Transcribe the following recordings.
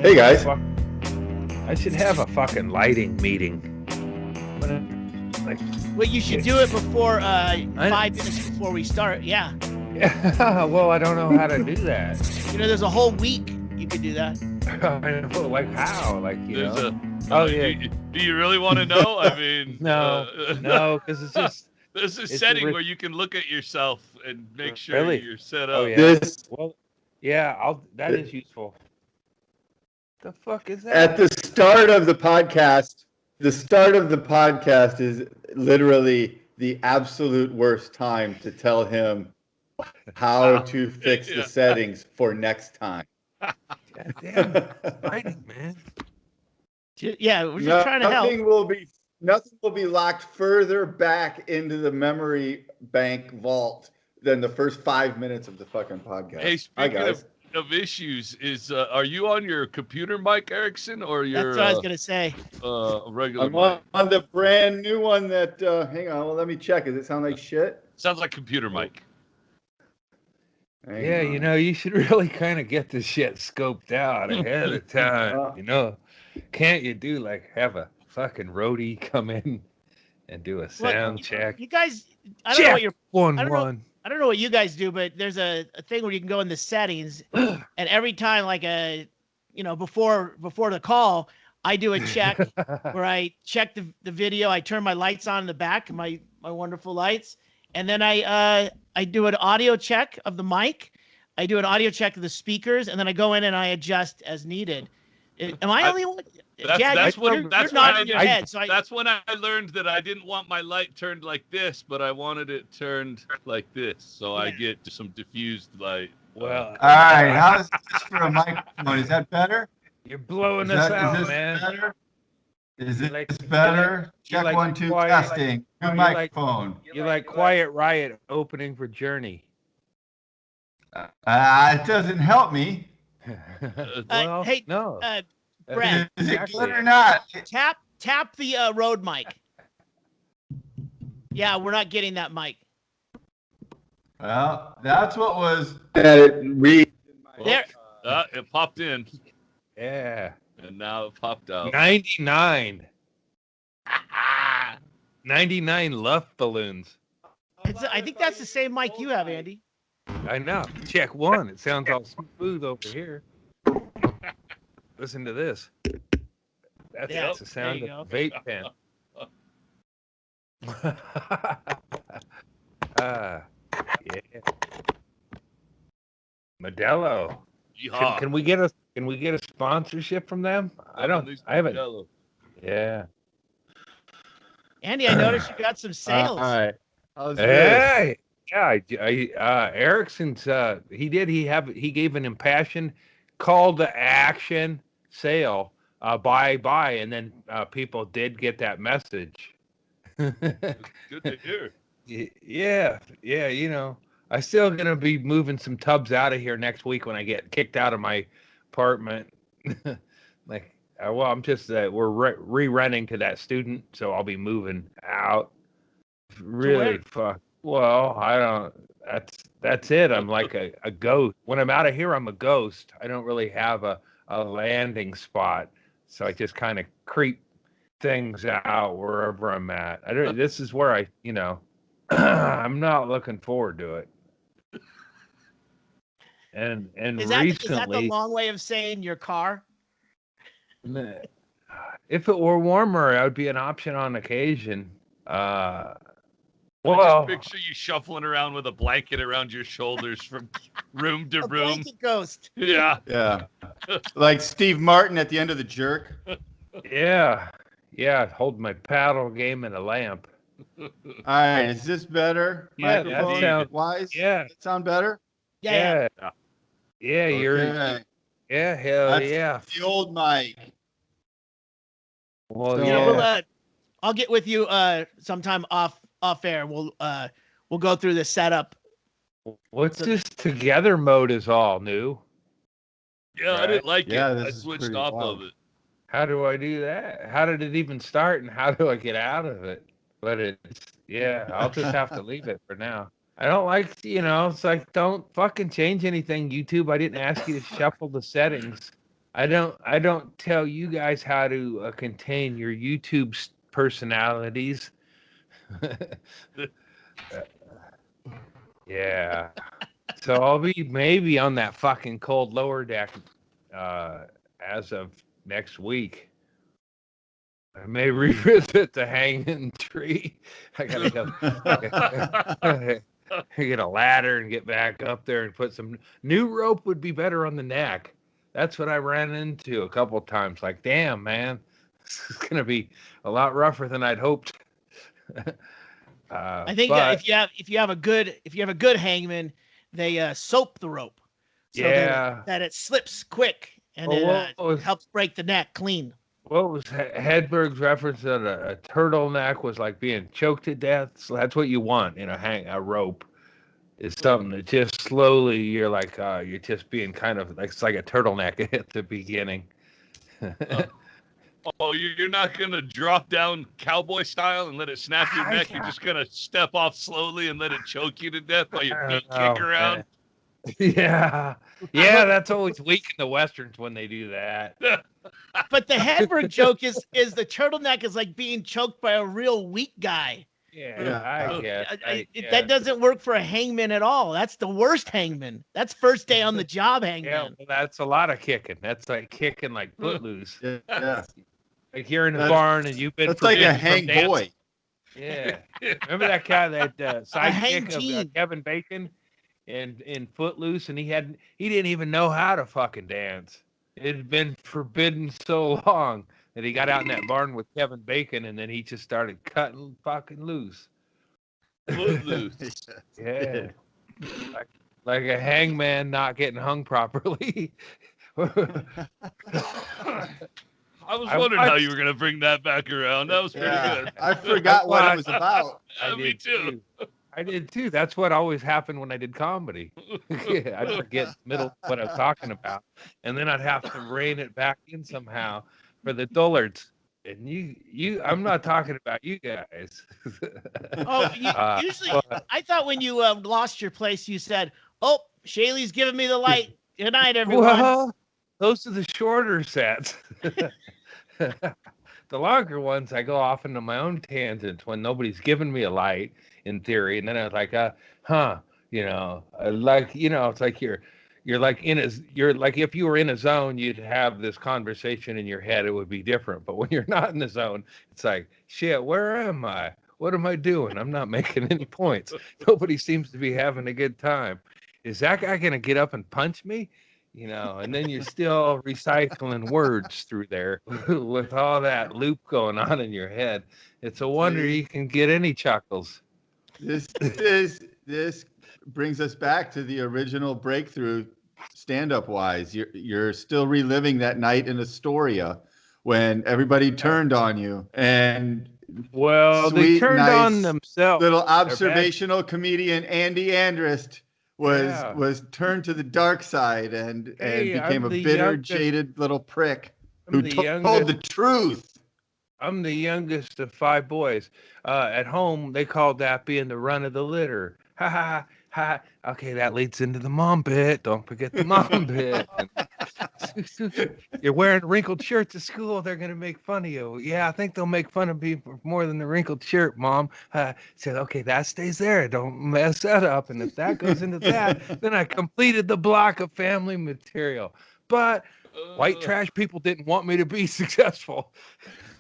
Hey guys. I should have a fucking lighting meeting. Well, you should do it before 5 minutes before we start. Yeah. Yeah. Well, I don't know how to do that. There's a whole week you could do that. I know, like how? Like Oh yeah. Do you really want to know? I mean, no, because it's just. There's a setting where you can look at yourself and make sure Really? you're set up. Oh yeah. Well, yeah. That is useful. The fuck is that? At the start of the podcast, is literally the absolute worst time to tell him how to fix the settings for next time. God damn it. Fighting, man. Yeah, we're just trying to help. Nothing will be locked further back into the memory bank vault than the first 5 minutes of the fucking podcast. Hey, speaking of issues, are you on your computer mic, Erickson, or your? That's what I was gonna say. Regular. I'm on the brand new one that. Hang on, well, let me check. Does it sound like shit? Sounds like computer mic. Hang on. You should really kind of get this shit scoped out ahead of time. Can't you do have a fucking roadie come in and do a sound check? You guys, I don't know what you're. 1-1. I don't know what you guys do, but there's a thing where you can go in the settings, and every time, before the call, I do a check where I check the video. I turn my lights on in the back, my wonderful lights, and then I do an audio check of the mic. I do an audio check of the speakers, and then I go in and I adjust as needed. Am I only one? That's when I learned that I didn't want my light turned like this, but I wanted it turned like this, so I get some diffused light. Well, all right. How's this for a microphone? Is that better? You're blowing us out, is this man. Better? Is this better? Check 1 2 testing. New microphone. You're like Quiet Riot opening for Journey. It doesn't help me. Well, hey, no. Brad, is it good or not? Tap the Rode mic. Yeah, we're not getting that mic. Well, that's what was. There. It popped in. Yeah. And now it popped out. 99. 99 Luft balloons. I think that's the same mic you have, Andy. I know. Check 1. It sounds all smooth over here. Listen to this. That's the sound of the vape pen. Yeah. Modelo. Can we get a sponsorship from them? I haven't. Modelo. Yeah. Andy, I noticed you got some sales. All right. Hey. Yeah, Erickson's he gave an impassioned call to action sale, buy, and then people did get that message. Good to hear. Yeah, I'm still gonna be moving some tubs out of here next week when I get kicked out of my apartment. I'm just we're re-renting to that student, so I'll be moving out. Really, fuck. Well, I don't. That's it. I'm like a ghost. When I'm out of here, I'm a ghost. I don't really have a landing spot, so I just kind of creep things out wherever I'm at. This is where I'm not looking forward to it. And recently, is that the long way of saying your car? If it were warmer, I would be an option on occasion. Well, just picture you shuffling around with a blanket around your shoulders from room to room. Blanket ghost. Yeah. Yeah. Like Steve Martin at the end of The Jerk. Yeah. Hold my paddle game and a lamp. All right. Is this better? Yeah, microphone that sounds wise? Yeah. Does it sound better? Yeah. Yeah, you're. Okay. Yeah, hell That's yeah. the old mic. Well, So- I'll get with you sometime off air. We'll go through the setup. What's this together mode is all new? Yeah, Right. I didn't like Yeah, it. this I is switched pretty off wild. of it. How do I do that? How did it even start and how do I get out of it? But I'll just have to leave it for now. I don't like, it's like, don't fucking change anything, YouTube. I didn't ask you to shuffle the settings. I don't tell you guys how to contain your YouTube personalities. Yeah. So I'll be maybe on that fucking cold lower deck as of next week. I may revisit the hanging tree. I gotta go get a ladder and get back up there and put some new rope. Would be better on the neck. That's what I ran into a couple of times. Like, damn, man, this is gonna be a lot rougher than I'd hoped. I think that if you have a good hangman, they soap the rope, so that it slips quick and it helps break the neck clean. What was Hedberg's reference that a turtleneck was like being choked to death? So that's what you want in a rope. Is something that just slowly you're like you're just being kind of like, it's like a turtleneck at the beginning. You're not gonna drop down cowboy style and let it snap your neck. You're just gonna step off slowly and let it choke you to death while your feet kick around. Man. Yeah, that's always weak in the westerns when they do that. But the Hedberg joke is the turtleneck is like being choked by a real weak guy. Yeah, I guess. That doesn't work for a hangman at all. That's the worst hangman. That's first day on the job hangman. Yeah, well, that's a lot of kicking. That's like kicking like Footloose. Yeah. Like you're in the barn and you've been. That's like a hang boy. Yeah. Remember that guy, that sidekick of Kevin Bacon in Footloose, and he didn't even know how to fucking dance. It had been forbidden so long that he got out in that barn with Kevin Bacon, and then he just started cutting fucking loose. Footloose. Yeah. Like a hangman not getting hung properly. I was wondering how you were going to bring that back around. That was pretty good. I forgot what it was about. Me too. I did too. That's what always happened when I did comedy. I'd forget middle what I was talking about, and then I'd have to rein it back in somehow for the dullards. And you, I'm not talking about you guys. Usually, I thought when you lost your place, you said, "Oh, Shaylee's giving me the light. Good night, everyone." Well, those are the shorter sets. The longer ones, I go off into my own tangents when nobody's giving me a light, in theory, and then I was like, it's like you're like you're like, if you were in a zone, you'd have this conversation in your head, it would be different. But when you're not in the zone, it's like, shit, where am I? What am I doing? I'm not making any points. Nobody seems to be having a good time. Is that guy gonna get up and punch me? And then you're still recycling words through there with all that loop going on in your head. It's a wonder you can get any chuckles. This brings us back to the original breakthrough stand-up wise. You're still reliving that night in Astoria when everybody turned on you, and they turned on themselves. Little observational comedian Andy Andrist was turned to the dark side and became a bitter, jaded little prick who told the truth. I'm the youngest of 5 boys. At home, they called that being the run of the litter. Ha ha ha. Okay, that leads into the mom bit. Don't forget the mom bit. You're wearing wrinkled shirts to school. They're going to make fun of you. Yeah, I think they'll make fun of me for more than the wrinkled shirt, Mom. Said, okay, that stays there. Don't mess that up. And if that goes into that, then I completed the block of family material. But white trash people didn't want me to be successful.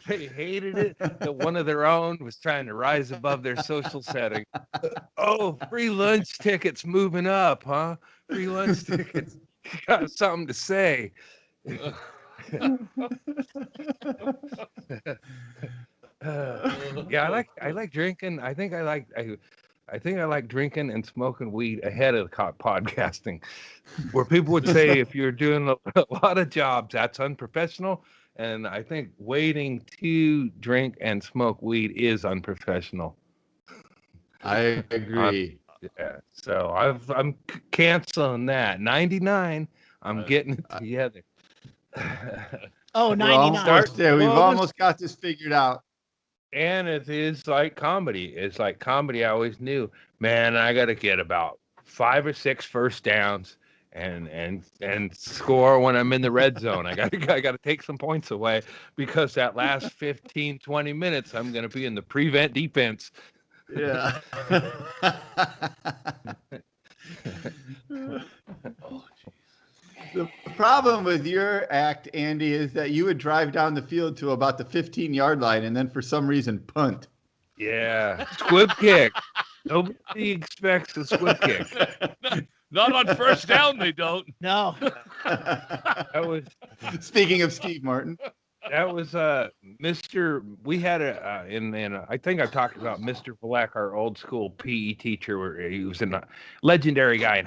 They hated it that one of their own was trying to rise above their social setting. Oh, free lunch tickets moving up, huh? Free lunch tickets. You got something to say. I like drinking. I think I like drinking and smoking weed ahead of podcasting, where people would say if you're doing a lot of jobs, that's unprofessional. And I think waiting to drink and smoke weed is unprofessional. I agree. Yeah. So I'm canceling that. 99. I'm getting it together. 99. We've almost got this figured out. And it is like comedy. It's like comedy. I always knew, man, I got to get about 5 or 6 first downs, and score when I'm in the red zone. I got to take some points away because that last 15, 20 minutes I'm going to be in the prevent defense. Yeah. The problem with your act, Andy, is that you would drive down the field to about the 15-yard line and then for some reason punt. Yeah. Squib kick. Nobody expects a squib kick. Not on first down, they don't. No. That was speaking of Steve Martin. That was Mr. We had I think I talked about Mr. Black, our old school PE teacher. Where he was a legendary guy in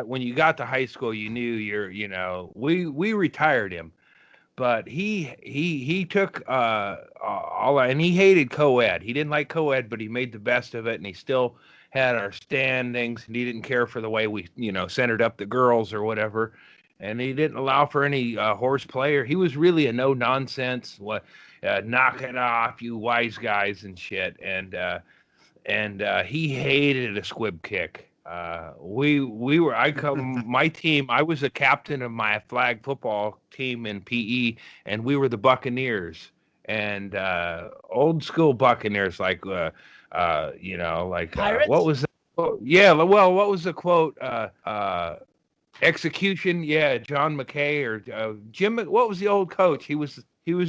when you got to high school, you knew we retired him, but he took all, and he hated co-ed. He didn't like co-ed, but he made the best of it, and he still had our standings, and he didn't care for the way we centered up the girls or whatever. And he didn't allow for any horseplay. He was really a no nonsense, knock it off, you wise guys and shit. And he hated a squib kick. My team. I was the captain of my flag football team in PE, and we were the Buccaneers. And old school Buccaneers, like what was that? Yeah, well, what was the quote? Execution, yeah, John McKay or Jim. What was the old coach? He was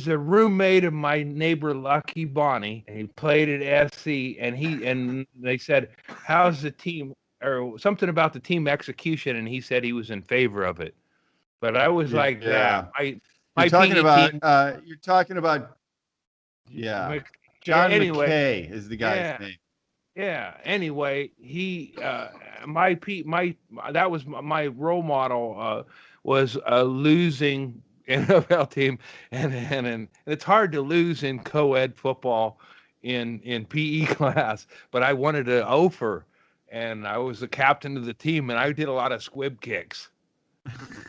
a roommate of my neighbor Lucky Bonnie, and he played at SC. And they said, "How's the team?" or something about the team execution, and he said he was in favor of it. But I was You're talking about, John McKay is the guy's name. Yeah. Anyway, he that was my role model was a losing NFL team, and it's hard to lose in co-ed football in PE class. But I wanted to offer, and I was the captain of the team, and I did a lot of squib kicks.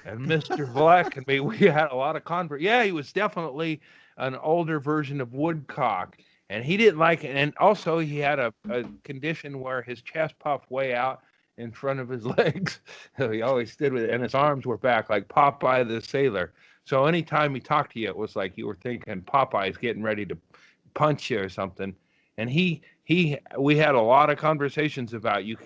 And Mr. Black and me, we had a lot of convert. Yeah, he was definitely an older version of Woodcock. And he didn't like it. And also he had a condition where his chest puffed way out in front of his legs. So he always stood with it. And his arms were back like Popeye the Sailor. So anytime he talked to you, it was like you were thinking Popeye's getting ready to punch you or something. And we had a lot of conversations about you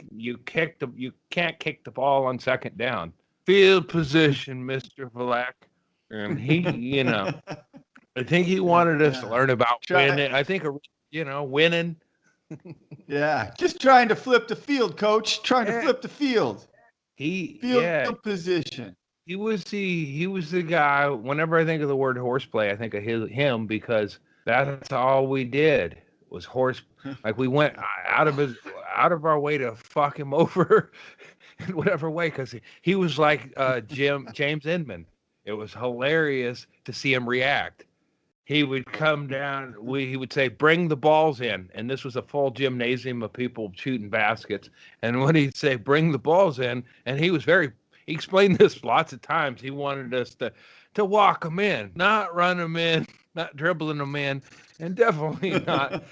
can't kick the ball on second down. Field position, Mr. Black. And he, I think he wanted us to learn about winning. I think, winning. Yeah, just trying to flip the field, coach. Trying to flip the field. Field position. He was the guy. Whenever I think of the word horseplay, I think of him because that's all we did was horse. Like we went out of our way to fuck him over in whatever way because he was like James Inman. It was hilarious to see him react. He would come down, he would say, bring the balls in. And this was a full gymnasium of people shooting baskets. And when he'd say, bring the balls in, and he explained this lots of times. He wanted us to walk them in, not run them in, not dribbling them in, and definitely not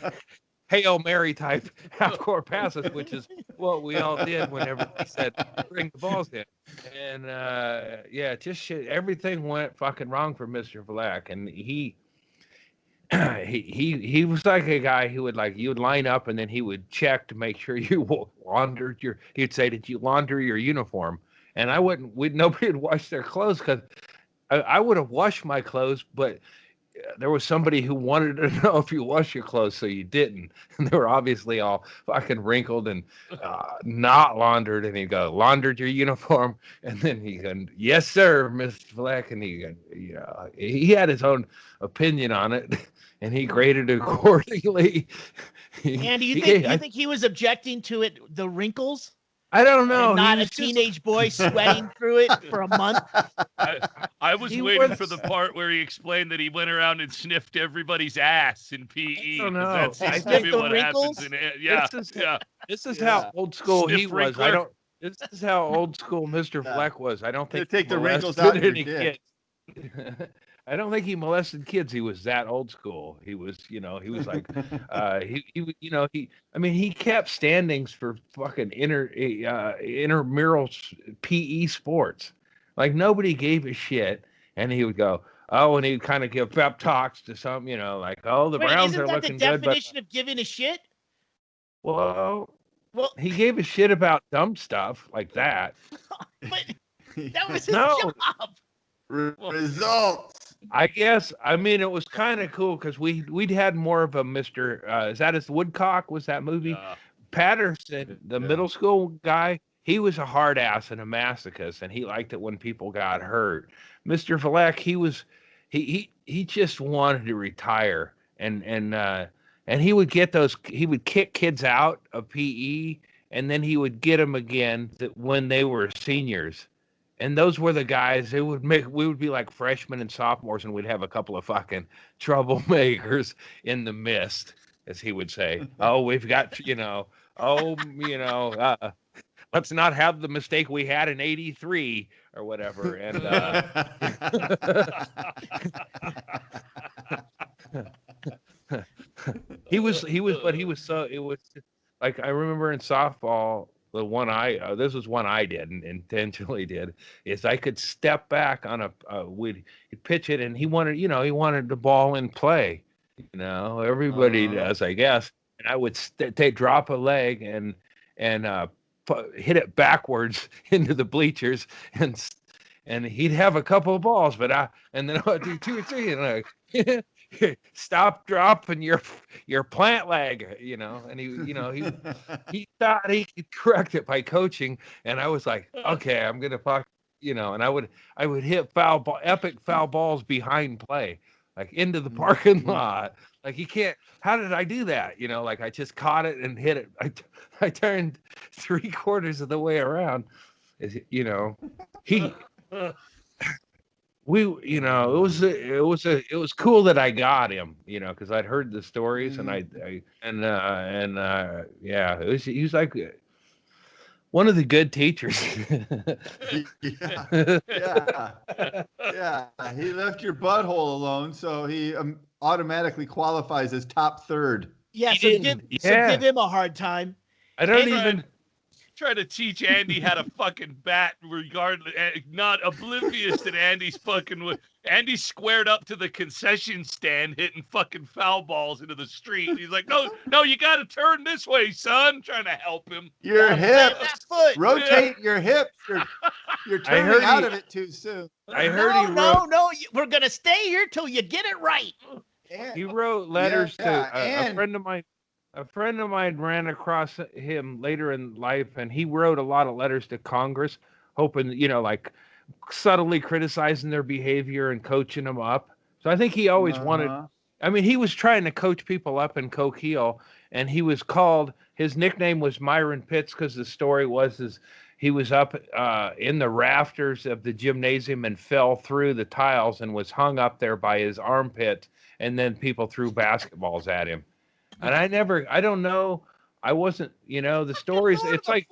Hail Mary type half-court passes, which is what we all did whenever he said, bring the balls in. And, just shit. Everything went fucking wrong for Mr. Black. And he was like a guy who would you would line up and then he would check to make sure you laundered he'd say, did you launder your uniform? And nobody would wash their clothes because I would have washed my clothes, but there was somebody who wanted to know if you washed your clothes, so you didn't. And they were obviously all fucking wrinkled and not laundered. And he'd go, laundered your uniform? And then he'd go, yes, sir, Mr. Black. And he had his own opinion on it, and he graded it accordingly. And do you think he was objecting to it, the wrinkles? I don't know. And not a teenage boy sweating through it for a month. I was waiting for the part where he explained that he went around and sniffed everybody's ass in PE. I don't know. That seems to be what happens in it. Yeah. This is how old school he was. This is how old school Mr. Fleck was. I don't think take the wrinkles out of your dick. I don't think he molested kids. He was that old school. He was like, I mean, he kept standings for fucking intramural PE sports. Like nobody gave a shit. And he would go, oh, and he'd kind of give pep talks to some, like, oh, the Browns are looking good. Isn't that the definition of giving a shit? Well, he gave a shit about dumb stuff like that. But that was his job. Results. I guess. I mean, it was kind of cool because we'd had more of a Mr. Is that his Woodcock? Was that movie? Patterson, the middle school guy. He was a hard ass and a masochist, and he liked it when people got hurt. Mr. Valek, he just wanted to retire, and he would he would kick kids out of PE, and then he would get them again when they were seniors. And those were the guys. We would be like freshmen and sophomores, and we'd have a couple of fucking troublemakers in the mist, as he would say. Oh, we've got, let's not have the mistake we had in '83 or whatever. And he was like, I remember in softball, this was one I did and intentionally did, is I could step back on we'd pitch it, and he wanted the ball in play. Everybody does, I guess. And I would drop a leg and hit it backwards into the bleachers, and he'd have a couple of balls, and then I would do 2 or 3, and stop, drop, and your plant leg, and he thought he could correct it by coaching, and I was like, okay, I'm gonna fuck, and I would hit epic foul balls behind play, like into the parking lot. Like, you can't. How did I do that? Like, I just caught it and hit it. I turned 3/4 of the way around. It was cool that I got him, because I'd heard the stories, and he was like one of the good teachers. Yeah. He left your butthole alone, so he automatically qualifies as top third. Yeah, so give him a hard time. I don't even try to teach Andy how to fucking bat, regardless, not oblivious that Andy's squared up to the concession stand hitting fucking foul balls into the street. He's like, no, you got to turn this way, son. I'm trying to help him. Your hips, rotate your hips. You're turning out of it too soon. I heard no, we're gonna stay here till you get it right. He wrote letters to a friend of mine. A friend of mine ran across him later in life, and he wrote a lot of letters to Congress, hoping, like subtly criticizing their behavior and coaching them up. So I think he always wanted. I mean, he was trying to coach people up in Coquille, and he was called. His nickname was Myron Pitts because the story was he was up in the rafters of the gymnasium and fell through the tiles and was hung up there by his armpit, and then people threw basketballs at him. And I don't know. I wasn't, the stories. It's like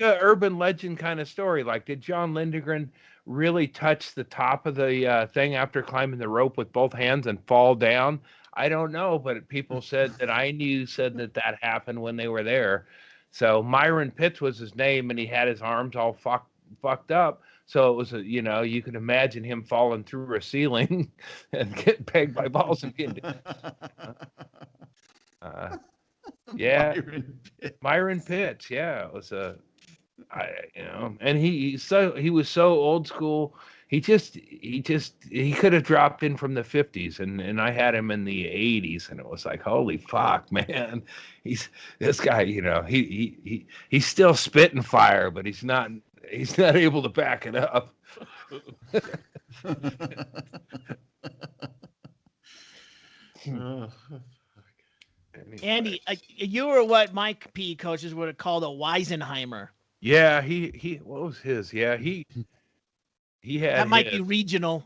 a urban legend kind of story. Like, did John Lindgren really touch the top of the thing after climbing the rope with both hands and fall down? I don't know, but people said that that happened when they were there. So Myron Pitts was his name, and he had his arms all fucked up. So it was, you can imagine him falling through a ceiling and getting pegged by balls and getting. Myron Pitts. Yeah, it was and he was so old school. He could have dropped in from the 50s, and I had him in the 80s, and it was like, holy fuck, man. This guy, he's still spitting fire, but he's not able to back it up. Andy, you were what my PE coaches would have called a Weisenheimer. Yeah, he what was his? Yeah, he had that might be regional.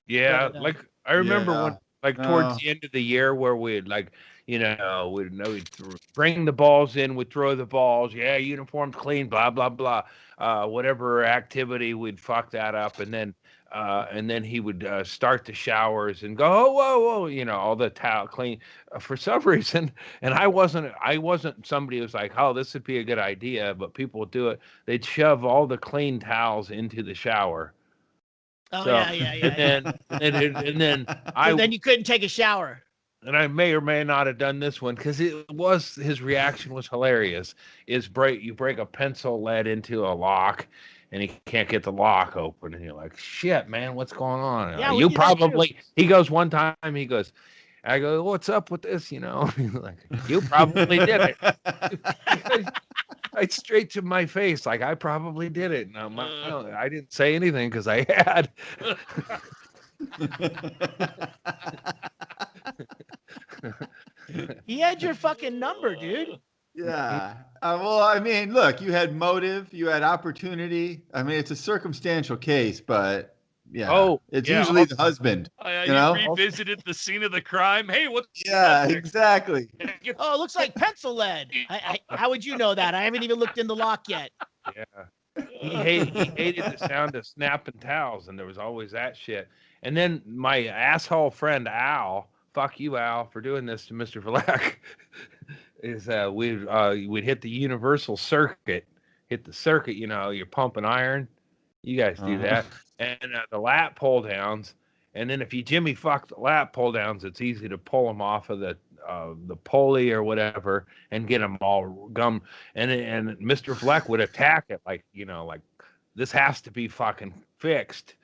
Yeah, like I remember when towards the end of the year where we'd we'd bring the balls in, we'd throw the balls, uniforms clean, blah blah blah. Whatever activity, we'd fuck that up, and then and then he would start the showers and go, oh, whoa, whoa, all the towel clean for some reason. And I wasn't somebody who was like, oh, this would be a good idea, but people would do it. They'd shove all the clean towels into the shower. Oh, so, yeah. And then then you couldn't take a shower. And I may or may not have done this one because his reaction was hilarious. You break a pencil lead into a lock and he can't get the lock open. And you're like, shit, man, what's going on? Yeah, you probably, he goes one time, I go, what's up with this? He's like, you probably did it. Right straight to my face. Like, I probably did it. And I didn't say anything because I had. He had your fucking number, dude. Yeah. Well, I mean, look, you had motive, you had opportunity. I mean, it's a circumstantial case, but yeah. It's usually the husband. You revisited the scene of the crime. Hey, what's exactly. Oh, it looks like pencil lead. How would you know that? I haven't even looked in the lock yet. Yeah. He hated the sound of snapping towels, and there was always that shit. And then my asshole friend Al, fuck you, Al, for doing this to Mr. Vlack, is we'd hit the universal circuit, you're pumping iron. You guys do that. And the lap pull downs. And then if you Jimmy fuck the lap pull downs, it's easy to pull them off of the pulley or whatever and get them all gum. And Mr. Fleck would attack it like this has to be fucking fixed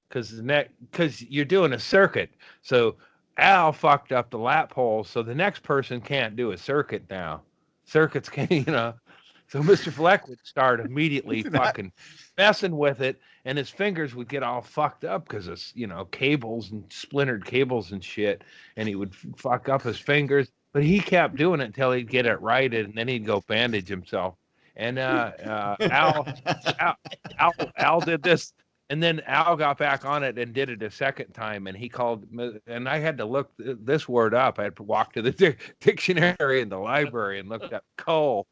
because you're doing a circuit. So Al fucked up the lap pole, so the next person can't do a circuit now. Circuits can't, So Mr. Fleck would start immediately fucking messing with it, and his fingers would get all fucked up because of, cables and splintered cables and shit, and he would fuck up his fingers. But he kept doing it until he'd get it righted, and then he'd go bandage himself. And Al did this. And then Al got back on it and did it a second time, and he called, and I had to look this word up. I had to walk to the dictionary in the library and looked up cull,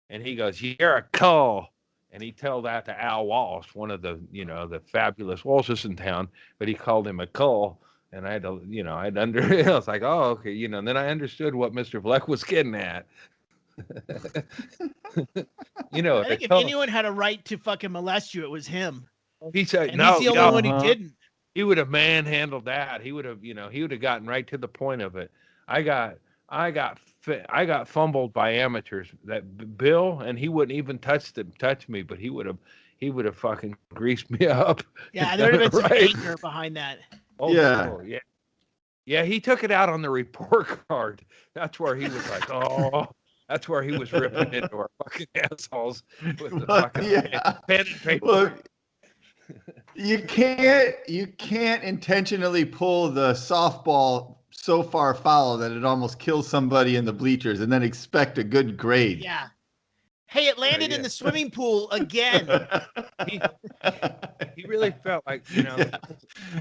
and he goes, "You're a cull," and he told that to Al Walsh, one of the the fabulous Walshes in town, but he called him a cull, and I had to I was like, oh okay, and then I understood what Mr. Fleck was getting at. I think if anyone had a right to fucking molest you, it was him. He said, and he's the only one who didn't. He would have manhandled that. He would have, he would have gotten right to the point of it. I got fumbled by amateurs. That Bill, and he wouldn't even touch me, but he would have fucking greased me up. Yeah, there would have been some anger behind that. Oh yeah. Yeah, he took it out on the report card. That's where he was like, oh. That's where he was ripping into our fucking assholes with the fucking pen and paper. Look, you can't intentionally pull the softball so far foul that it almost kills somebody in the bleachers and then expect a good grade. Yeah. Hey, it landed in the swimming pool again. He really felt like,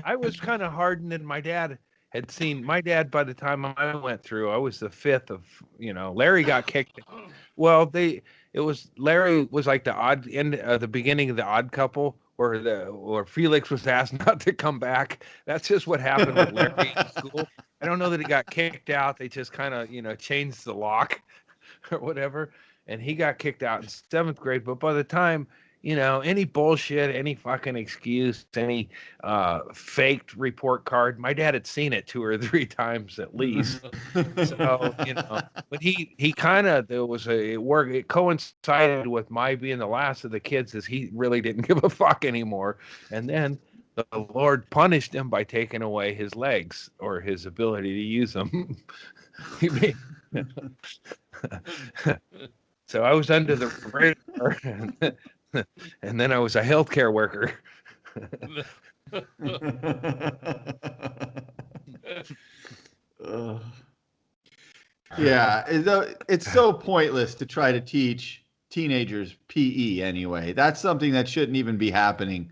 I was kind of hardened, and my dad had seen by the time I went through, I was the fifth of, Larry got kicked. Well, Larry was like the odd end, the beginning of the Odd Couple, where Felix was asked not to come back. That's just what happened with Larry in school. I don't know that he got kicked out. They just kind of, changed the lock or whatever. And he got kicked out in 7th grade. But by the time, any bullshit, any fucking excuse, any faked report card, my dad had seen it 2 or 3 times at least. So, but he kind of, it coincided with my being the last of the kids, as he really didn't give a fuck anymore. And then the Lord punished him by taking away his legs, or his ability to use them. So I was under the radar. And then I was a healthcare worker. Yeah, it's so pointless to try to teach teenagers PE anyway. That's something that shouldn't even be happening.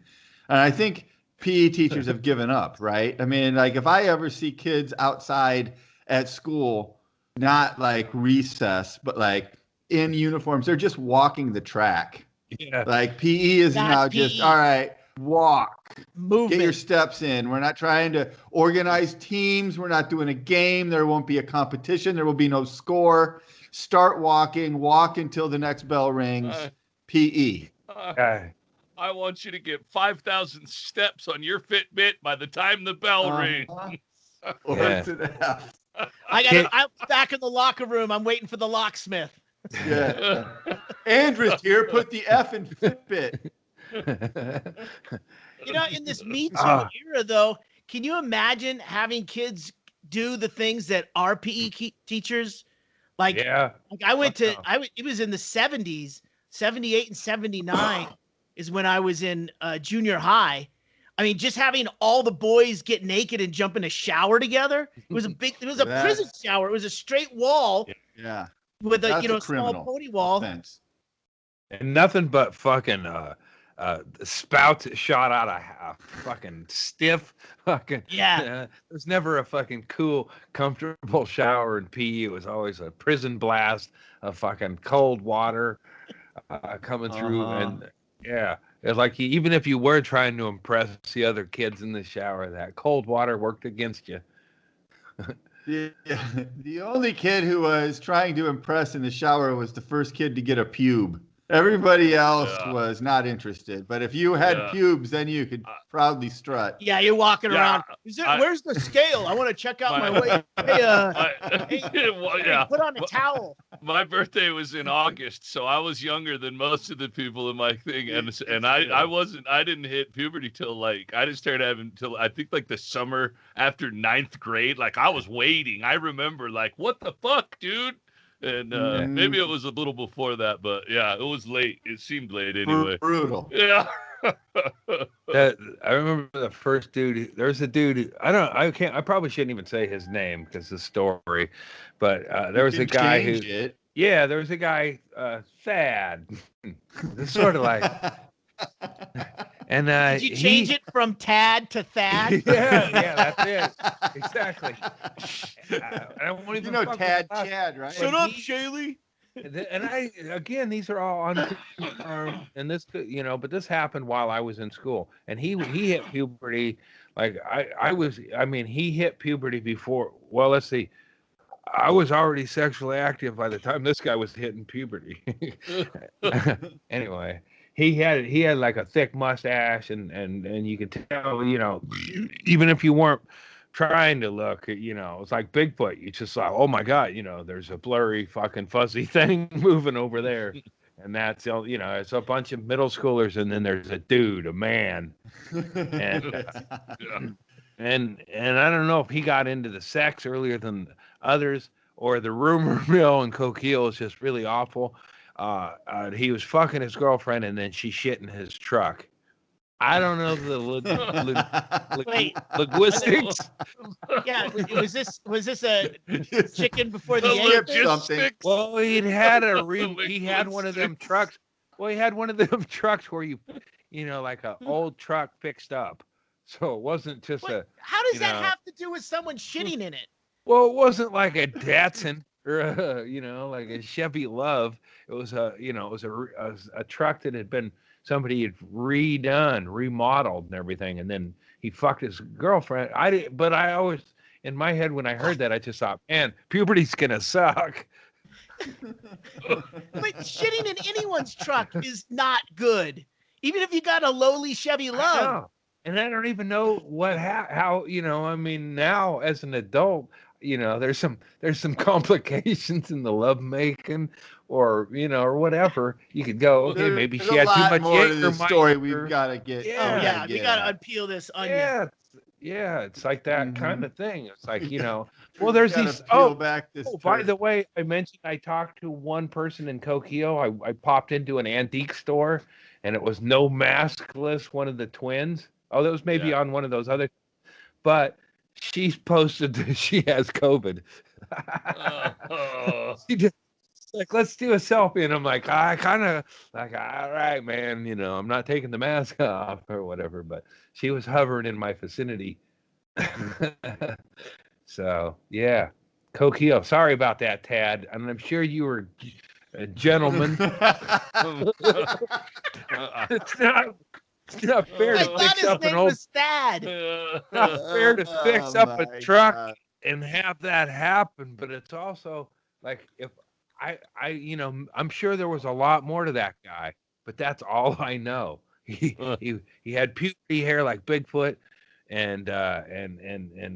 And I think PE teachers have given up, right? I mean, like, if I ever see kids outside at school, not like recess, but like in uniforms, they're just walking the track. Yeah. Like PE is now just, all right, walk. movement. Get your steps in. We're not trying to organize teams. We're not doing a game. There won't be a competition. There will be no score. Start walking. Walk until the next bell rings. PE. I want you to get 5,000 steps on your Fitbit by the time the bell rings. Or Yeah. to the F. I'm back in the locker room. I'm waiting for the locksmith. Yeah. Andrew's here. Put the F in Fitbit. You know, in this Me Too Ah. era, though, can you imagine having kids do the things that our PE teachers, like, Yeah. like I went to, Fuck no. it was in the 70s, 78 and 79 is when I was in junior high. I mean, just having all the boys get naked and jump in a shower together. It was a prison shower. It was a straight wall Yeah. with a, That's you know, a small criminal pony wall. offense. And nothing but fucking spouts that shot out a fucking stiff fucking. Yeah. There's never a fucking cool, comfortable shower in PE. It was always a prison blast of fucking cold water coming through. And yeah, it's like even if you were trying to impress the other kids in the shower, that cold water worked against you. The only kid who was trying to impress in the shower was the first kid to get a pube. Everybody else was not interested. But if you had pubes, then you could proudly strut. Yeah, you're walking around. Where's the scale? I want to check out my weight. Hey, put on a towel. My birthday was in August, so I was younger than most of the people in my thing, and I didn't hit puberty till I didn't start having till I think like the summer after 9th grade. Like I was waiting. I remember like, what the fuck, dude? And maybe it was a little before that, but yeah, it was late. It seemed late anyway. Brutal. Yeah. I remember the first dude. There's a dude. I probably shouldn't even say his name because the story. But there was a guy who. Yeah, there was a guy, Thad. It's sort of like. And did you change it from Tad to Thad? yeah, that's it. Exactly. I won't even Tad Chad, right? Shut up, Shaylee. And these are all unconfirmed, and this, but this happened while I was in school, and he hit puberty. Like he hit puberty before. Well, let's see. I was already sexually active by the time this guy was hitting puberty. Anyway. He had like a thick mustache and you could tell, even if you weren't trying to look, it's like Bigfoot. You just saw, oh my God, there's a blurry fucking fuzzy thing moving over there. And that's, it's a bunch of middle schoolers. And then there's a dude, a man. And, and I don't know if he got into the sex earlier than others or the rumor mill in Coquille is just really awful. He was fucking his girlfriend and then she shit in his truck. I don't know the linguistics. Yeah, was this a chicken before the egg? Something. Well, he had one of them trucks. Well, he had one of them trucks where like an old truck fixed up. So it wasn't just How does that have to do with someone shitting in it? Well, it wasn't like a Datsun or like a Chevy Love. It was a truck that had been somebody had remodeled and everything, and then he fucked his girlfriend. But I always in my head when I heard that I just thought, man, puberty's gonna suck. But shitting in anyone's truck is not good, even if you got a lowly Chevy Love. And I don't even know how now as an adult, there's some complications in the love making or whatever. You could go, okay, maybe she had too much more to the story we've got to get. We got to unpeel this onion. Yeah, it's like that kind of thing. It's like, well, there's these by the way, I mentioned I talked to one person in Coquille. I popped into an antique store and it was no maskless, one of the twins. Oh, that was maybe on one of those other, but she's posted that she has COVID. She just like, let's do a selfie. And I'm like, I kind of like, all right, man, I'm not taking the mask off or whatever, but she was hovering in my vicinity. So yeah, Coquille. Sorry about that, Tad. And I'm sure you were a gentleman. It's not It's not fair I to thought fix his up an name old. was Thad. Not fair to fix Oh up a my truck God. and have that happen, but it's also like if I'm sure there was a lot more to that guy, but that's all I know. He had puberty hair like Bigfoot, and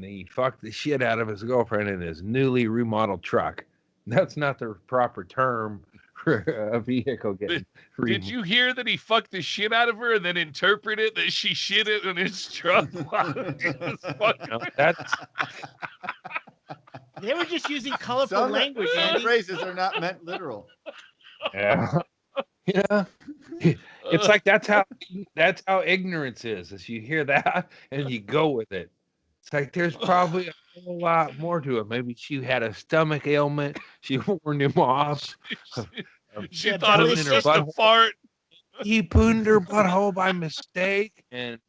he fucked the shit out of his girlfriend in his newly remodeled truck. That's not the proper term for a vehicle getting Did you hear that he fucked the shit out of her and then interpreted that she shit it in his truck while he was fucking? No, that's They were just using colorful Some, language, some Andy. phrases are not meant literal. yeah. Yeah. It's like that's how ignorance is you hear that and you go with it. It's like there's probably a whole lot more to it. Maybe she had a stomach ailment. She warned him off. She Yeah, thought it belly was in her just a butthole. fart. He pooed her butthole by mistake, and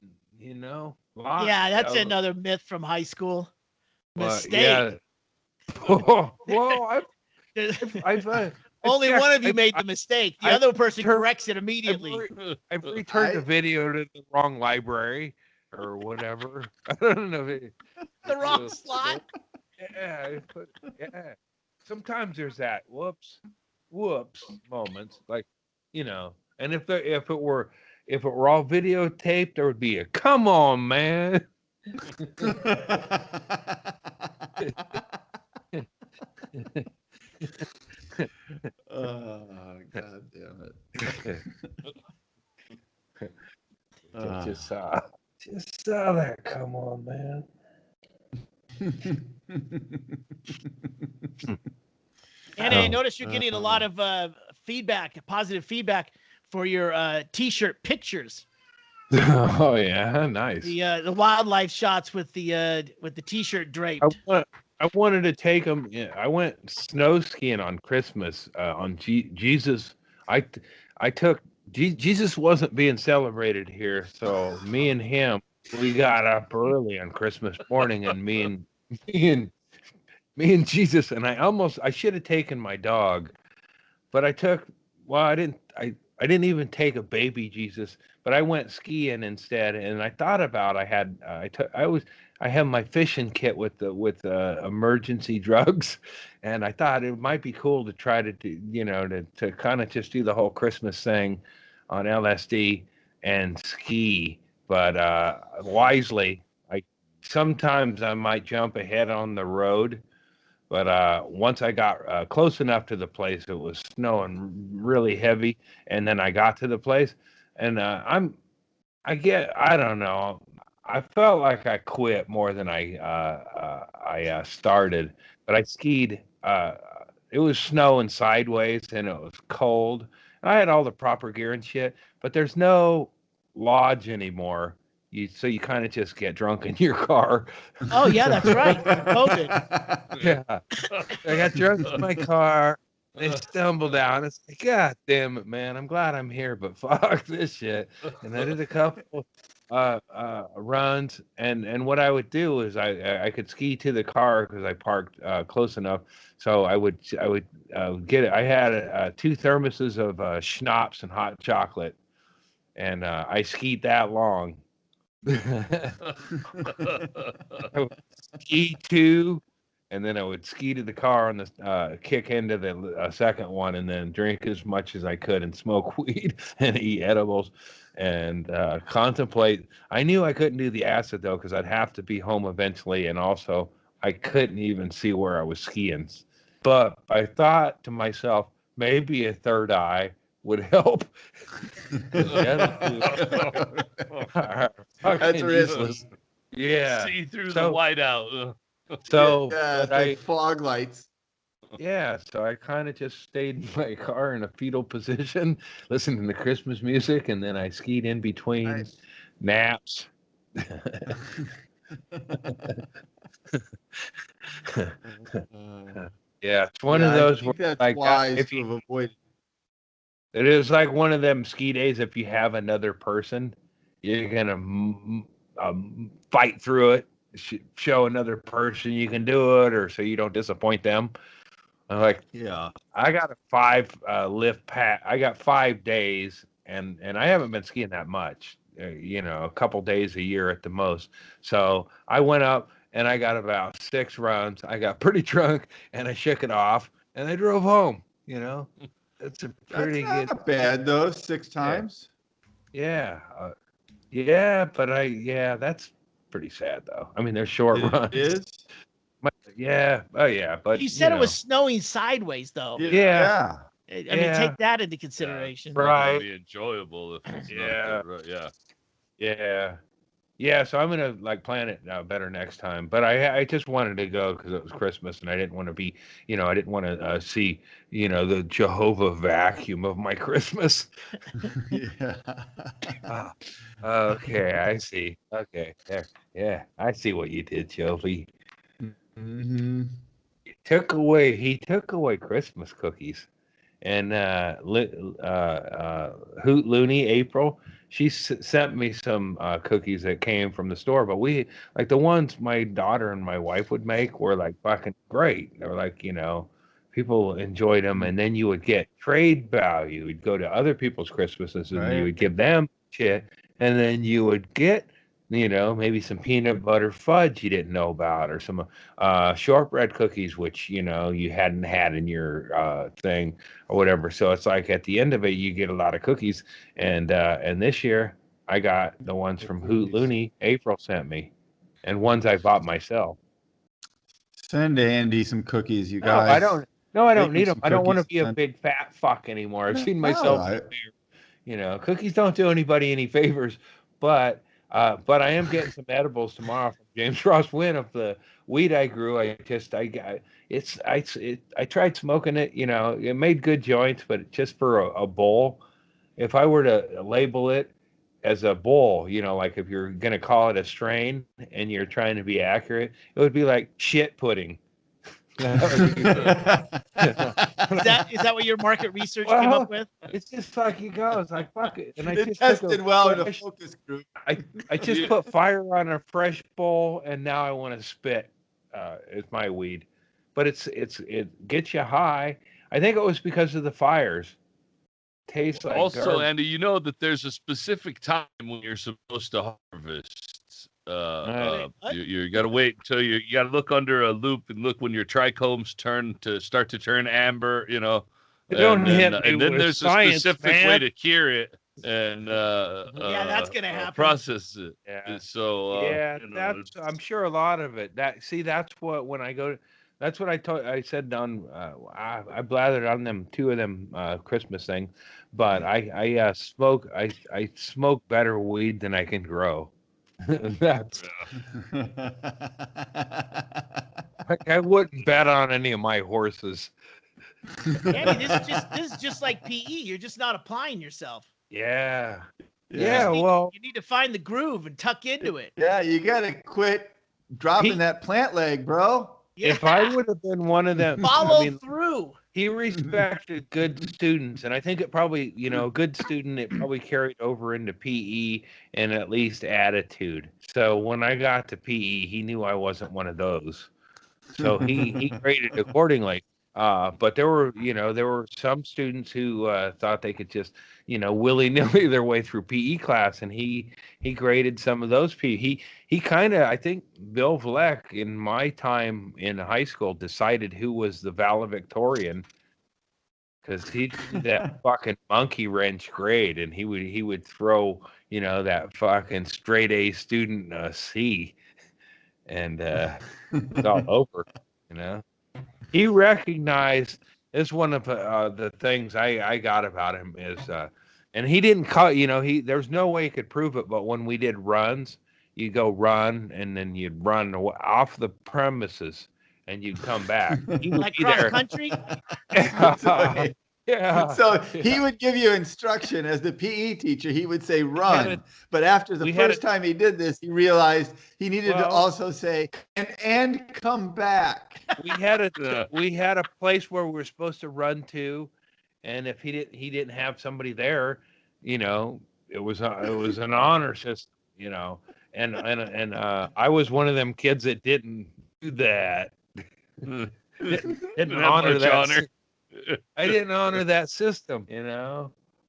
Yeah, that's another myth from high school. Mistake. Yeah. Well, I've Only checked- one of you I've- made the mistake. The I've other person turned- corrects it immediately. I've returned the I- video to the wrong library or whatever. I don't know. The wrong slot. Yeah, yeah. Sometimes there's that whoops moments, like And if it were all videotaped, there would be a come on, man. Oh, God damn it. Just saw that. Come on, man. And I Oh. noticed you're getting a lot of feedback, positive feedback for your T-shirt pictures. Oh yeah, nice. The wildlife shots with the T-shirt draped. I wanted to take them. Yeah, I went snow skiing on Christmas on Jesus. I took Jesus wasn't being celebrated here, so me and him we got up early on Christmas morning, and me and Jesus, and I should have taken my dog, but I didn't even take a baby Jesus, but I went skiing instead, and I thought about I have my fishing kit with emergency drugs, and I thought it might be cool to try to do, to kind of just do the whole Christmas thing on LSD and ski, but wisely. Sometimes I might jump ahead on the road, but once I got close enough to the place, it was snowing really heavy, and then I got to the place, and I don't know. I felt like I quit more than I started, but I skied. It was snowing sideways, and it was cold. And I had all the proper gear and shit, but there's no lodge anymore. So you kind of just get drunk in your car. Oh yeah, that's right. COVID. Yeah, I got drunk in my car. I stumbled down. It's like, God damn it, man! I'm glad I'm here, but fuck this shit. And I did a couple runs, and what I would do is I could ski to the car because I parked close enough. So I would get it. I had 2 thermoses of schnapps and hot chocolate, and I skied that long. I would ski 2, and then I would ski to the car and kick into the second one, and then drink as much as I could and smoke weed and eat edibles and contemplate. I knew I couldn't do the acid though because I'd have to be home eventually, and also I couldn't even see where I was skiing. But I thought to myself, maybe a third eye would help. That's useless. Yeah. See through the So- whiteout. So yeah, it's but like fog lights. so I kind of just stayed in my car in a fetal position, listening to Christmas music, and then I skied in between Nice. naps. Yeah, it's one of Yeah, I those think where, that's like, wise if to you, have avoided. it is like one of them ski days. If you have another person, you're gonna fight through it. Show another person you can do it, or so you don't disappoint them. I'm like, Yeah. I got a 5 lift pack. I got 5 days, and I haven't been skiing that much. a couple days a year at the most. So I went up and I got about 6 runs. I got pretty drunk and I shook it off and I drove home. It's a pretty That's good. not bad though. 6 times. Yeah. That's pretty sad though. I mean, they're short runs. It is. Yeah. Oh yeah. But You said it was snowing sideways though. Yeah. I mean, take that into consideration. Right. Be enjoyable if it's Yeah. not, yeah. Yeah, so I'm gonna plan it better next time. But I just wanted to go because it was Christmas, and I didn't want to be, I didn't want to see, the Jehovah vacuum of my Christmas. Yeah. Okay, I see. Okay, there. Yeah, I see what you did, Jovi. Mm-hmm. He took away Christmas cookies, and Hoot Looney April. She sent me some cookies that came from the store, but we the ones my daughter and my wife would make were fucking great. They were people enjoyed them, and then you would get trade value. You'd go to other people's Christmases and you would give them shit, and then you would get maybe some peanut butter fudge you didn't know about, or some shortbread cookies, which you hadn't had in your thing or whatever. So it's at the end of it, you get a lot of cookies. And this year, I got the ones from Hoot Looney. April sent me, and ones I bought myself. Send Andy some cookies, you No, guys. I don't. No, I don't Make need me them. some I don't want to cookies, be a big fat fuck anymore. I've seen myself. No, Cookies don't do anybody any favors, but I am getting some edibles tomorrow from James Ross Wynn of the weed I grew. I tried smoking it. It made good joints, but just for a bowl. If I were to label it as a bowl, if you're gonna call it a strain and you're trying to be accurate, it would be like shit pudding. Is that what your market research came up with? It's just fuck it. And it tested well in a focus group. I just put fire on a fresh bowl, and now I want to spit. It's my weed, but it gets you high. I think it was because of the fires. Tastes like also, garbage. Andy, that there's a specific time when you're supposed to harvest. You got to wait until you got to look under a loop and look when your trichomes start to turn amber. And then there's science, a specific way to cure it. And that's gonna happen. Process it. Yeah. So I'm sure a lot of it. That's what when I go. That's what I said on. I blathered on them 2 of them Christmas things, but I smoke. I smoke better weed than I can grow. That's I wouldn't bet on any of my horses. Andy, this is just like PE. You're just not applying yourself. Yeah. You need to find the groove and tuck into it. Yeah, you gotta quit dropping that plant leg, bro. Yeah. If I would have been one of them, follow through. He respected good students, and I think it probably, a good student, it probably carried over into PE and at least attitude. So when I got to PE, he knew I wasn't one of those. So he graded accordingly. But there were some students who thought they could just, willy-nilly their way through PE class, and he graded some of those PE. He kind of, I think Bill Vleck in my time in high school decided who was the valedictorian, because he did that fucking monkey wrench grade, and he would throw, that fucking straight A student C, and it's all over, He recognized, this one of the things I got about him is, and he didn't call, there's no way he could prove it, but when we did runs, you go run, and then you'd run off the premises, and you'd come back. He would like be cross there. Country? Yeah. So he would give you instruction as the PE teacher. He would say run, but after the first time he did this, he realized he needed to also say and come back. We had a place where we were supposed to run to, and if he didn't have somebody there, it was an honor system, and I was one of them kids that didn't do that. didn't honor that. I didn't honor that system,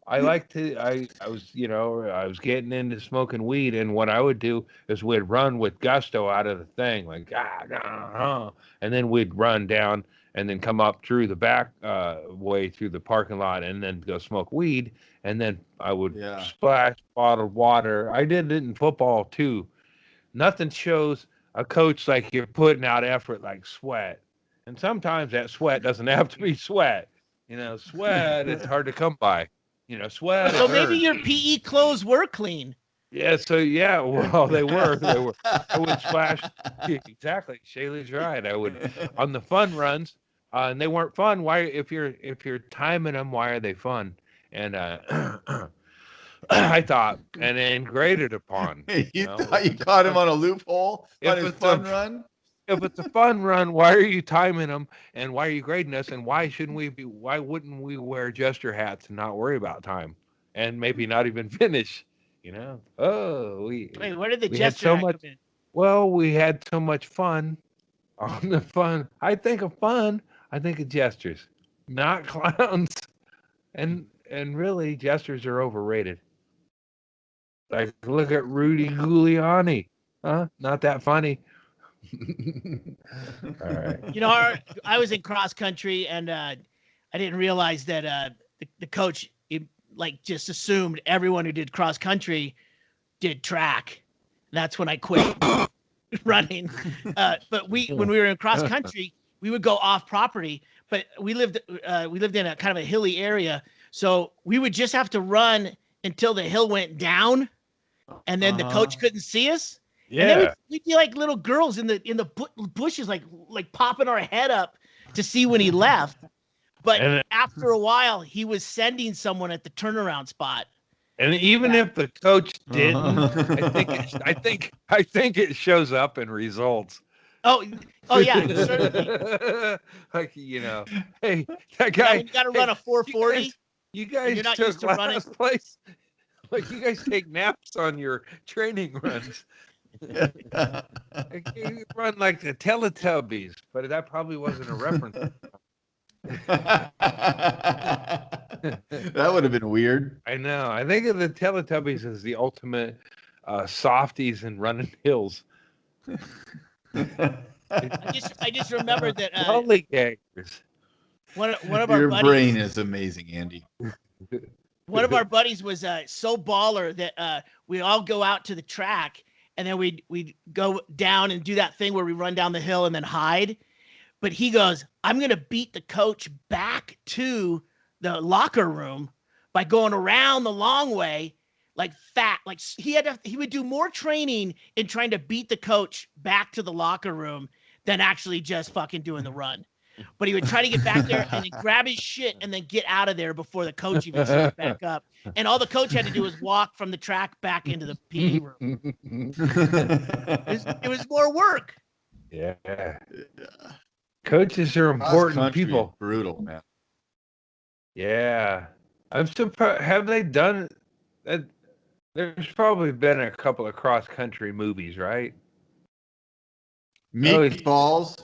I like to. I was I was getting into smoking weed, and what I would do is we'd run with gusto out of the thing, like and then we'd run down and then come up through the back way through the parking lot, and then go smoke weed, and then I would Yeah. splash bottled water. I did it in football too. Nothing shows a coach like you're putting out effort like sweat, and sometimes that sweat doesn't have to be sweat. Sweat it's hard to come by. Sweat. So is maybe earned. your PE clothes were clean. Yeah. So yeah. Well, they were. They were. I would splash. Exactly. Shaylee's right. I would on the fun runs, and they weren't fun. Why? If you're timing them, why are they fun? And I thought, and then graded upon. You thought you caught him on a loophole on his fun run? If it's a fun run, why are you timing them, and why are you grading us, and why wouldn't we wear jester hats and not worry about time, and maybe not even finish? Wait, where did the we had jester so hat much. come in? Well, we had so much fun on the fun. I think of fun. I think of jesters, not clowns, and really jesters are overrated. Like look at Rudy Giuliani, huh? Not that funny. All right. I was in cross country, and I didn't realize that the coach just assumed everyone who did cross country did track. That's when I quit running. But when we were in cross country, we would go off property. But we lived in a kind of a hilly area, so we would just have to run until the hill went down, and then the coach couldn't see us. Yeah. And then we'd be like little girls in the bushes, like popping our head up to see when he left. But after a while, he was sending someone at the turnaround spot. And even if the coach didn't, I think it shows up in results. Oh yeah, certainly. Like hey, that guy. You got to run a 440. You guys you're not took used to running. last place. Like you guys take naps on your training runs. Like, you run like the Teletubbies, but that probably wasn't a reference. That would have been weird. I know. I think of the Teletubbies as the ultimate softies and running hills. I just remembered that Lollygaggers. one of our Your buddies, brain is amazing, Andy. one of our buddies was so baller that we all go out to the track, and then we'd go down and do that thing where we run down the hill and then hide. But he goes, I'm going to beat the coach back to the locker room by going around the long way, like fat. Like he would do more training in trying to beat the coach back to the locker room than actually just fucking doing the run. But he would try to get back there and then grab his shit and then get out of there before the coach even showed back up. And all the coach had to do was walk from the track back into the PE room. It was more work. Yeah. Coaches are important people. Brutal, man. Yeah. I'm surprised. Have they done that? There's probably been a couple of cross-country movies, right? Meatballs.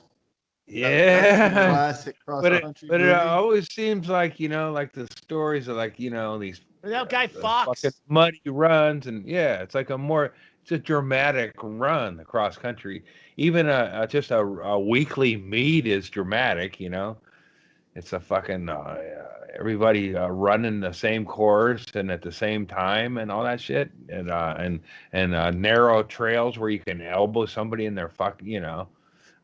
Yeah. Classic cross-country but it always seems like, like the stories are like, these that guy Fox fucking muddy runs, and it's like it's a dramatic run across country. Even just a weekly meet is dramatic, It's a fucking everybody running the same course and at the same time and all that shit, and narrow trails where you can elbow somebody in their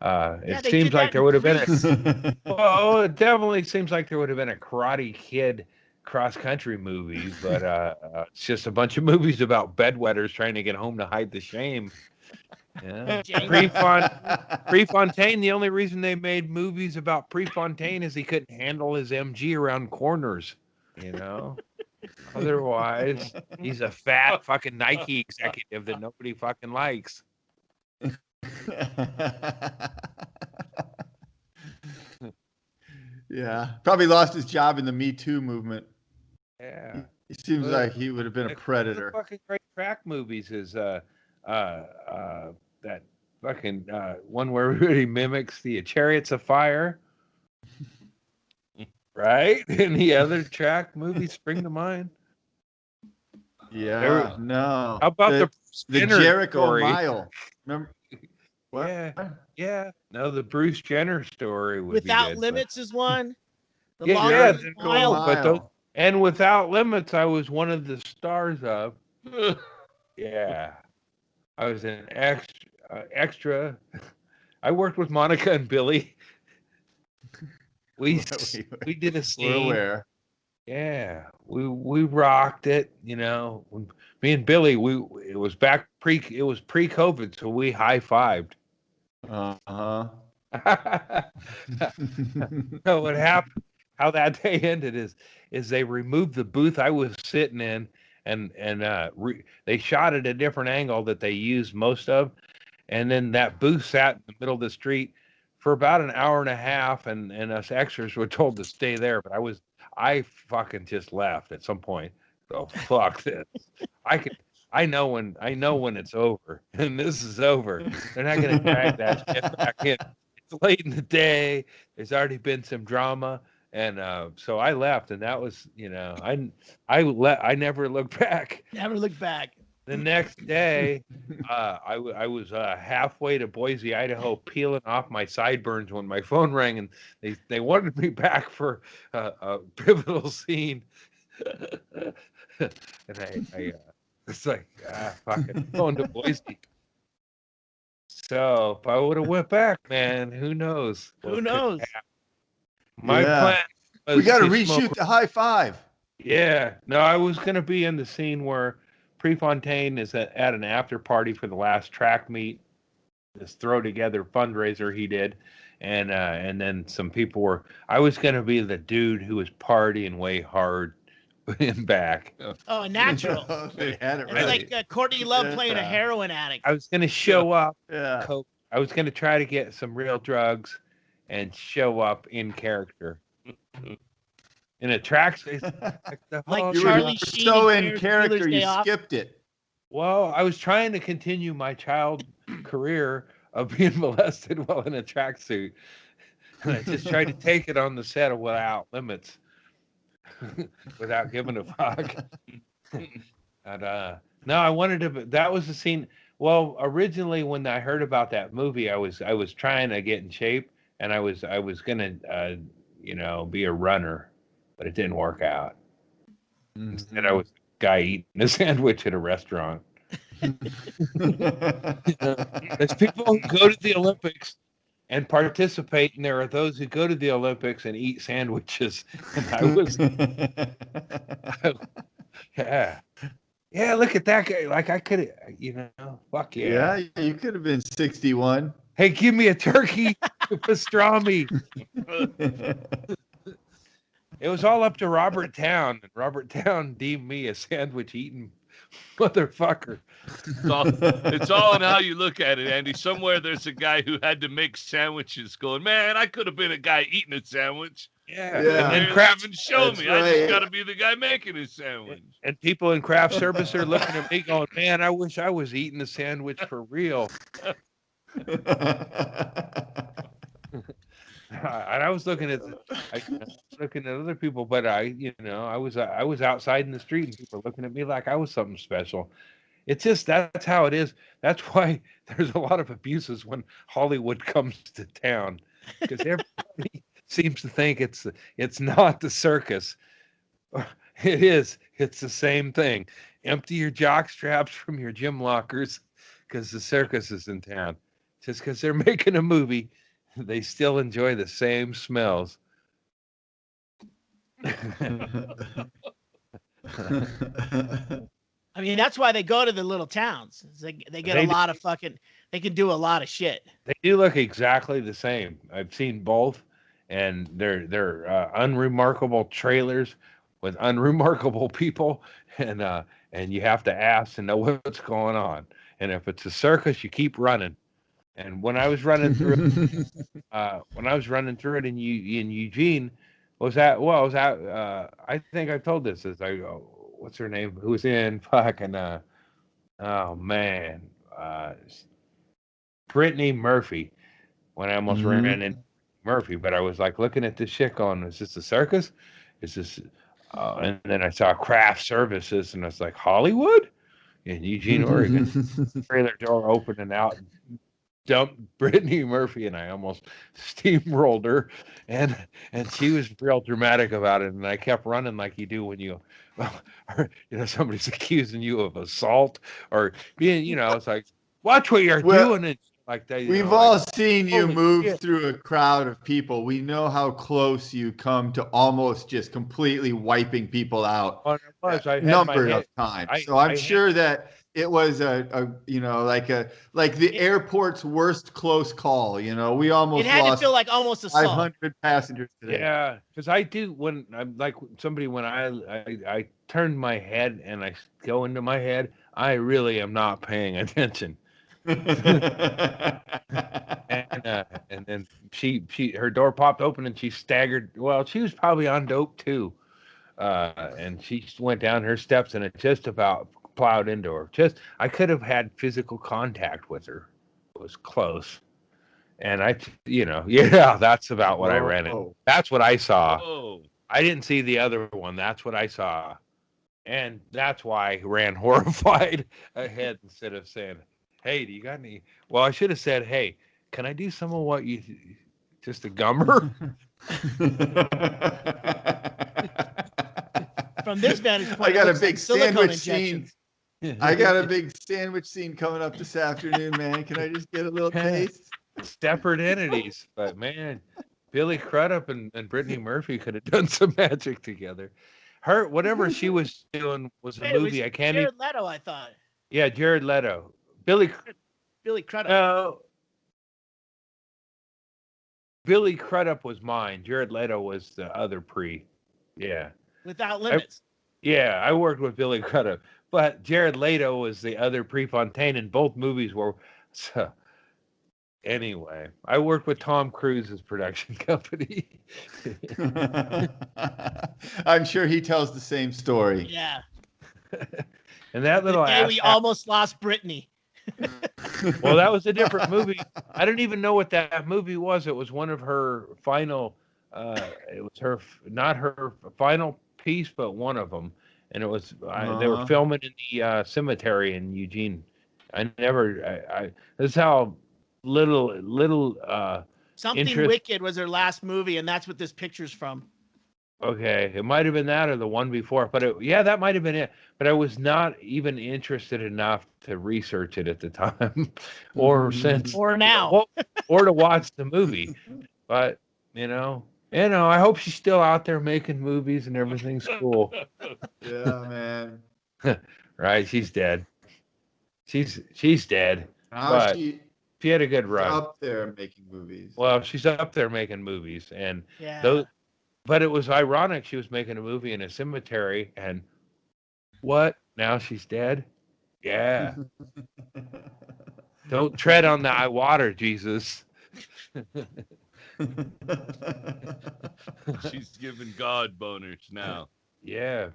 it seems like there would have been it definitely seems like there would have been a Karate Kid cross-country movie, but it's just a bunch of movies about bedwetters trying to get home to hide the shame. Yeah. Prefontaine, the only reason they made movies about Prefontaine is he couldn't handle his MG around corners, Otherwise, he's a fat fucking Nike executive that nobody fucking likes. Yeah, probably lost his job in the Me Too movement. Yeah, he seems like he would have been a predator. The fucking great track movies is that fucking one where everybody mimics the Chariots of Fire, right? And the other track movies spring to mind. Yeah, no. How about the the Jenner Jericho story? Mile? Remember? What? Yeah. No, the Bruce Jenner story would Without be good. Limits is one. The Yeah, Longer yeah, Than the Mile. but those, and Without Limits, I was one of the stars of. Yeah, I was an extra. I worked with Monica and Billy. We did a We're scene. aware. Yeah, we rocked it. You know, me and Billy, it was pre-COVID, so we high-fived. Uh-huh. So what happened? How that day ended is they removed the booth I was sitting in, and they shot at a different angle that they used most of, and then that booth sat in the middle of the street for about an hour and a half, and us extras were told to stay there, but I fucking just left at some point. So fuck this. I know when it's over, and this is over. They're not gonna drag that shit back in. It's late in the day. There's already been some drama, and so I left, and that was, I never looked back. Never look back. The next day, I was halfway to Boise, Idaho, peeling off my sideburns when my phone rang, and they wanted me back for a pivotal scene. And I it's like, fuck it, I'm going to Boise. So if I would have went back, man, who knows? Who knows? My plan was we got to to reshoot the high five. Yeah, no, I was going to be in the scene where Prefontaine is at an after party for the last track meet, this throw together fundraiser he did, and then some people were. I was going to be the dude who was partying way hard in back. Oh, natural. They had it It's right. like Courtney Love playing a heroin addict. I was going to show up. Yeah. I was going to try to get some real drugs and show up in character. In a tracksuit. Like You Charlie were Sheen so in in Ferris character, Bueller's Day you Off. skipped it. Well, I was trying to continue my child career of being molested while in a tracksuit. And I just tried to take it on the set of Without Limits without giving a fuck. And no, I wanted to. That was the scene. Well, originally when I heard about that movie, I was trying to get in shape, and I was gonna be a runner, but it didn't work out. Instead, I was a guy eating a sandwich at a restaurant. There's people who go to the Olympics and participate, and there are those who go to the Olympics and eat sandwiches. And I was, yeah. Look at that guy. Like I could, fuck yeah. Yeah, you could have been 61. Hey, give me a turkey pastrami. It was all up to Robert Town, and Robert Town deemed me a sandwich eating motherfucker. It's all in how you look at it, Andy. Somewhere there's a guy who had to make sandwiches going, man, I could have been a guy eating a sandwich. Yeah. And then Kraft and show me. right. I just got to be the guy making a sandwich. And people in craft service are looking at me going, man, I wish I was eating a sandwich for real. And I was looking at other people, but I was outside in the street, and people were looking at me like I was something special. It's just that's how it is. That's why there's a lot of abuses when Hollywood comes to town, because everybody seems to think it's not the circus. It is. It's the same thing. Empty your jock straps from your gym lockers, because the circus is in town. Just because they're making a movie, they still enjoy the same smells. I mean, that's why they go to the little towns. They get a lot of fucking. They can do a lot of shit. They do look exactly the same. I've seen both, and they're unremarkable trailers with unremarkable people, and you have to ask to know what's going on. And if it's a circus, you keep running. And when I was running through it in Eugene, I think I told this as I go, what's her name? Who's in fucking oh man, Brittany Murphy. When I almost ran into Murphy, but I was like looking at this shit going, is this a circus? Is this And then I saw Craft Services, and I was like, Hollywood in Eugene, Oregon. Trailer door opened and out dumped Brittany Murphy, and I almost steamrolled her, and she was real dramatic about it, and I kept running like you do when you, or, somebody's accusing you of assault or being, it's like, watch what you're Well, doing, and like that. We've all like, seen you holy move shit. through a crowd of people. We know how close you come to almost just completely wiping people out Well, it was. I had my number head. of times. I- So I'm I had- sure that it was like the airport's worst close call. We It almost had to lost feel like almost assault. 500 passengers today. Yeah, because I do when I'm like somebody when I turn my head and I go into my head, I really am not paying attention. And then she her door popped open and she staggered. Well, she was probably on dope too, and she went down her steps and it just about plowed into her. I could have had physical contact with her. It was close, and that's about what I ran in. Whoa. That's what I saw. Oh, I didn't see the other one. That's what I saw, and that's why I ran horrified ahead instead of saying, "Hey, do you got any?" Well, I should have said, "Hey, can I do some of what you just a gummer?" From this vantage point, I got it a looks big like silicone sandwich injections. scene. I got a big sandwich scene coming up this afternoon, man. Can I just get a little taste? Separate entities, but man, Billy Crudup and Brittany Murphy could have done some magic together. Whatever she was doing was a Wait, it was movie. I can't even. Jared Leto, I thought. Yeah, Jared Leto. Billy Crudup. Billy Crudup was mine. Jared Leto was the other pre. Yeah. Without Limits. Yeah, I worked with Billy Crudup. But Jared Leto was the other Prefontaine, and both movies were. So, anyway, I worked with Tom Cruise's production company. I'm sure he tells the same story. Yeah. And that little The day we ass. almost lost Brittany. Well, that was a different movie. I don't even know what that movie was. It was one of her final. It was not her final piece, but one of them. And it was they were filming in the cemetery in Eugene. I never. This is how little. Something interest- Wicked was her last movie, and that's what this picture's from. Okay, it might have been that or the one before, but that might have been it. But I was not even interested enough to research it at the time, or since, Or now. or to watch the movie. But I hope she's still out there making movies and everything's cool. Yeah, man. Right? She's dead. She's dead. Now But she's She had a good run. up there making movies. Well, she's up there making movies, and Yeah. but it was ironic. She was making a movie in a cemetery, and what? Now she's dead? Yeah. Don't tread on the high water, Jesus. she's giving God boners now. Yeah.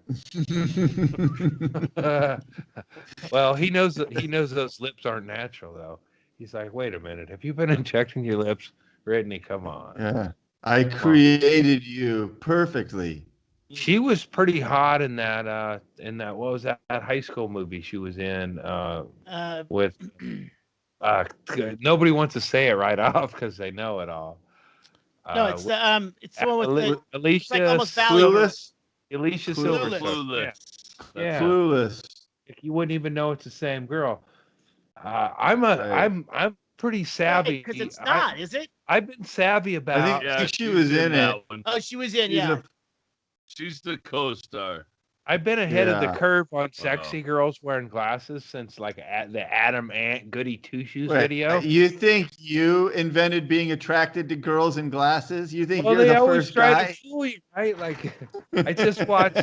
Well, he knows those lips aren't natural, though. He's like, wait a minute. Have you been injecting your lips, Brittany? Come on. Yeah. I created you perfectly. She was pretty hot in that what was that high school movie she was in with nobody wants to say it right off because they know it all. No, it's the one with Alicia it's like almost Valley. Clueless. Alicia Clueless. Silverstone. Yeah. Clueless. You wouldn't even know it's the same girl. I'm pretty savvy because it's not, is it? I've been savvy about. I think she was in that it. one. Oh, she was in, She's yeah. a- She's the co-star. I've been ahead of the Yeah. curve on sexy girls wearing glasses since like the Adam Ant Goody Two Shoes Wait, video. You think you invented being attracted to girls in glasses? You think Well, you're they the always first try guy? to fool you, right? Like I just watched.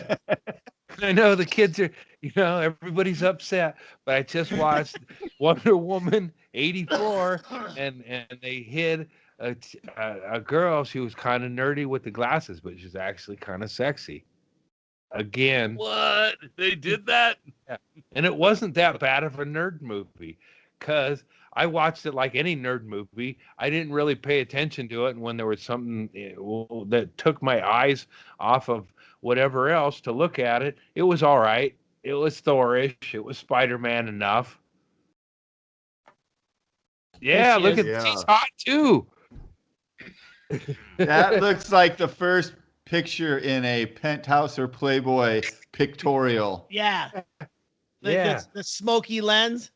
I know the kids are, everybody's upset, but I just watched Wonder Woman 84, and they hid a girl. She was kind of nerdy with the glasses, but she's actually kind of sexy. Again, What? They did that? and it wasn't that bad of a nerd movie, because I watched it like any nerd movie. I didn't really pay attention to it, and when there was something that took my eyes off of whatever else to look at it. It was all right. It was Thorish. It was Spider-Man enough. Yeah, she look is. at she's hot too. That looks like the first picture in a Penthouse or Playboy pictorial. Yeah. Yeah. The smoky lens.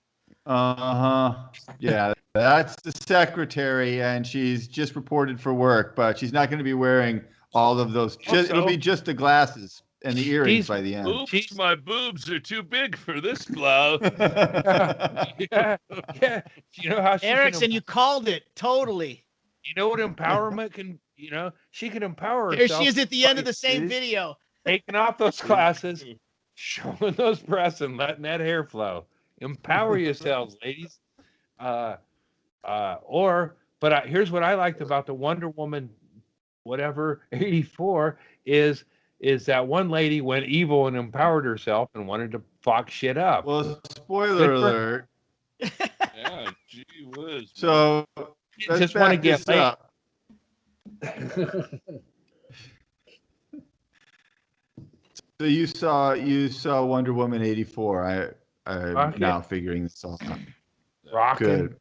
Uh-huh. Yeah, that's the secretary, and she's just reported for work, but she's not going to be wearing all of those. It'll Also- be just the glasses and the earrings She's- by the end. Oops, my boobs are too big for this blouse. Yeah. Yeah. You know how she Erickson, you called it totally. you know what empowerment can, she can empower There herself. she is at the end of by the same See? video. taking off those glasses, showing those breasts and letting that hair flow. Empower yourselves, ladies. Here's what I liked about the Wonder Woman, whatever 84 is that one lady went evil and empowered herself and wanted to fuck shit up. Well, spoiler Good for- alert. Yeah, gee whiz. So let's Just want to back get this laid. up. So you saw Wonder Woman 84. I'm Okay. now figuring this all out. Rocking Good.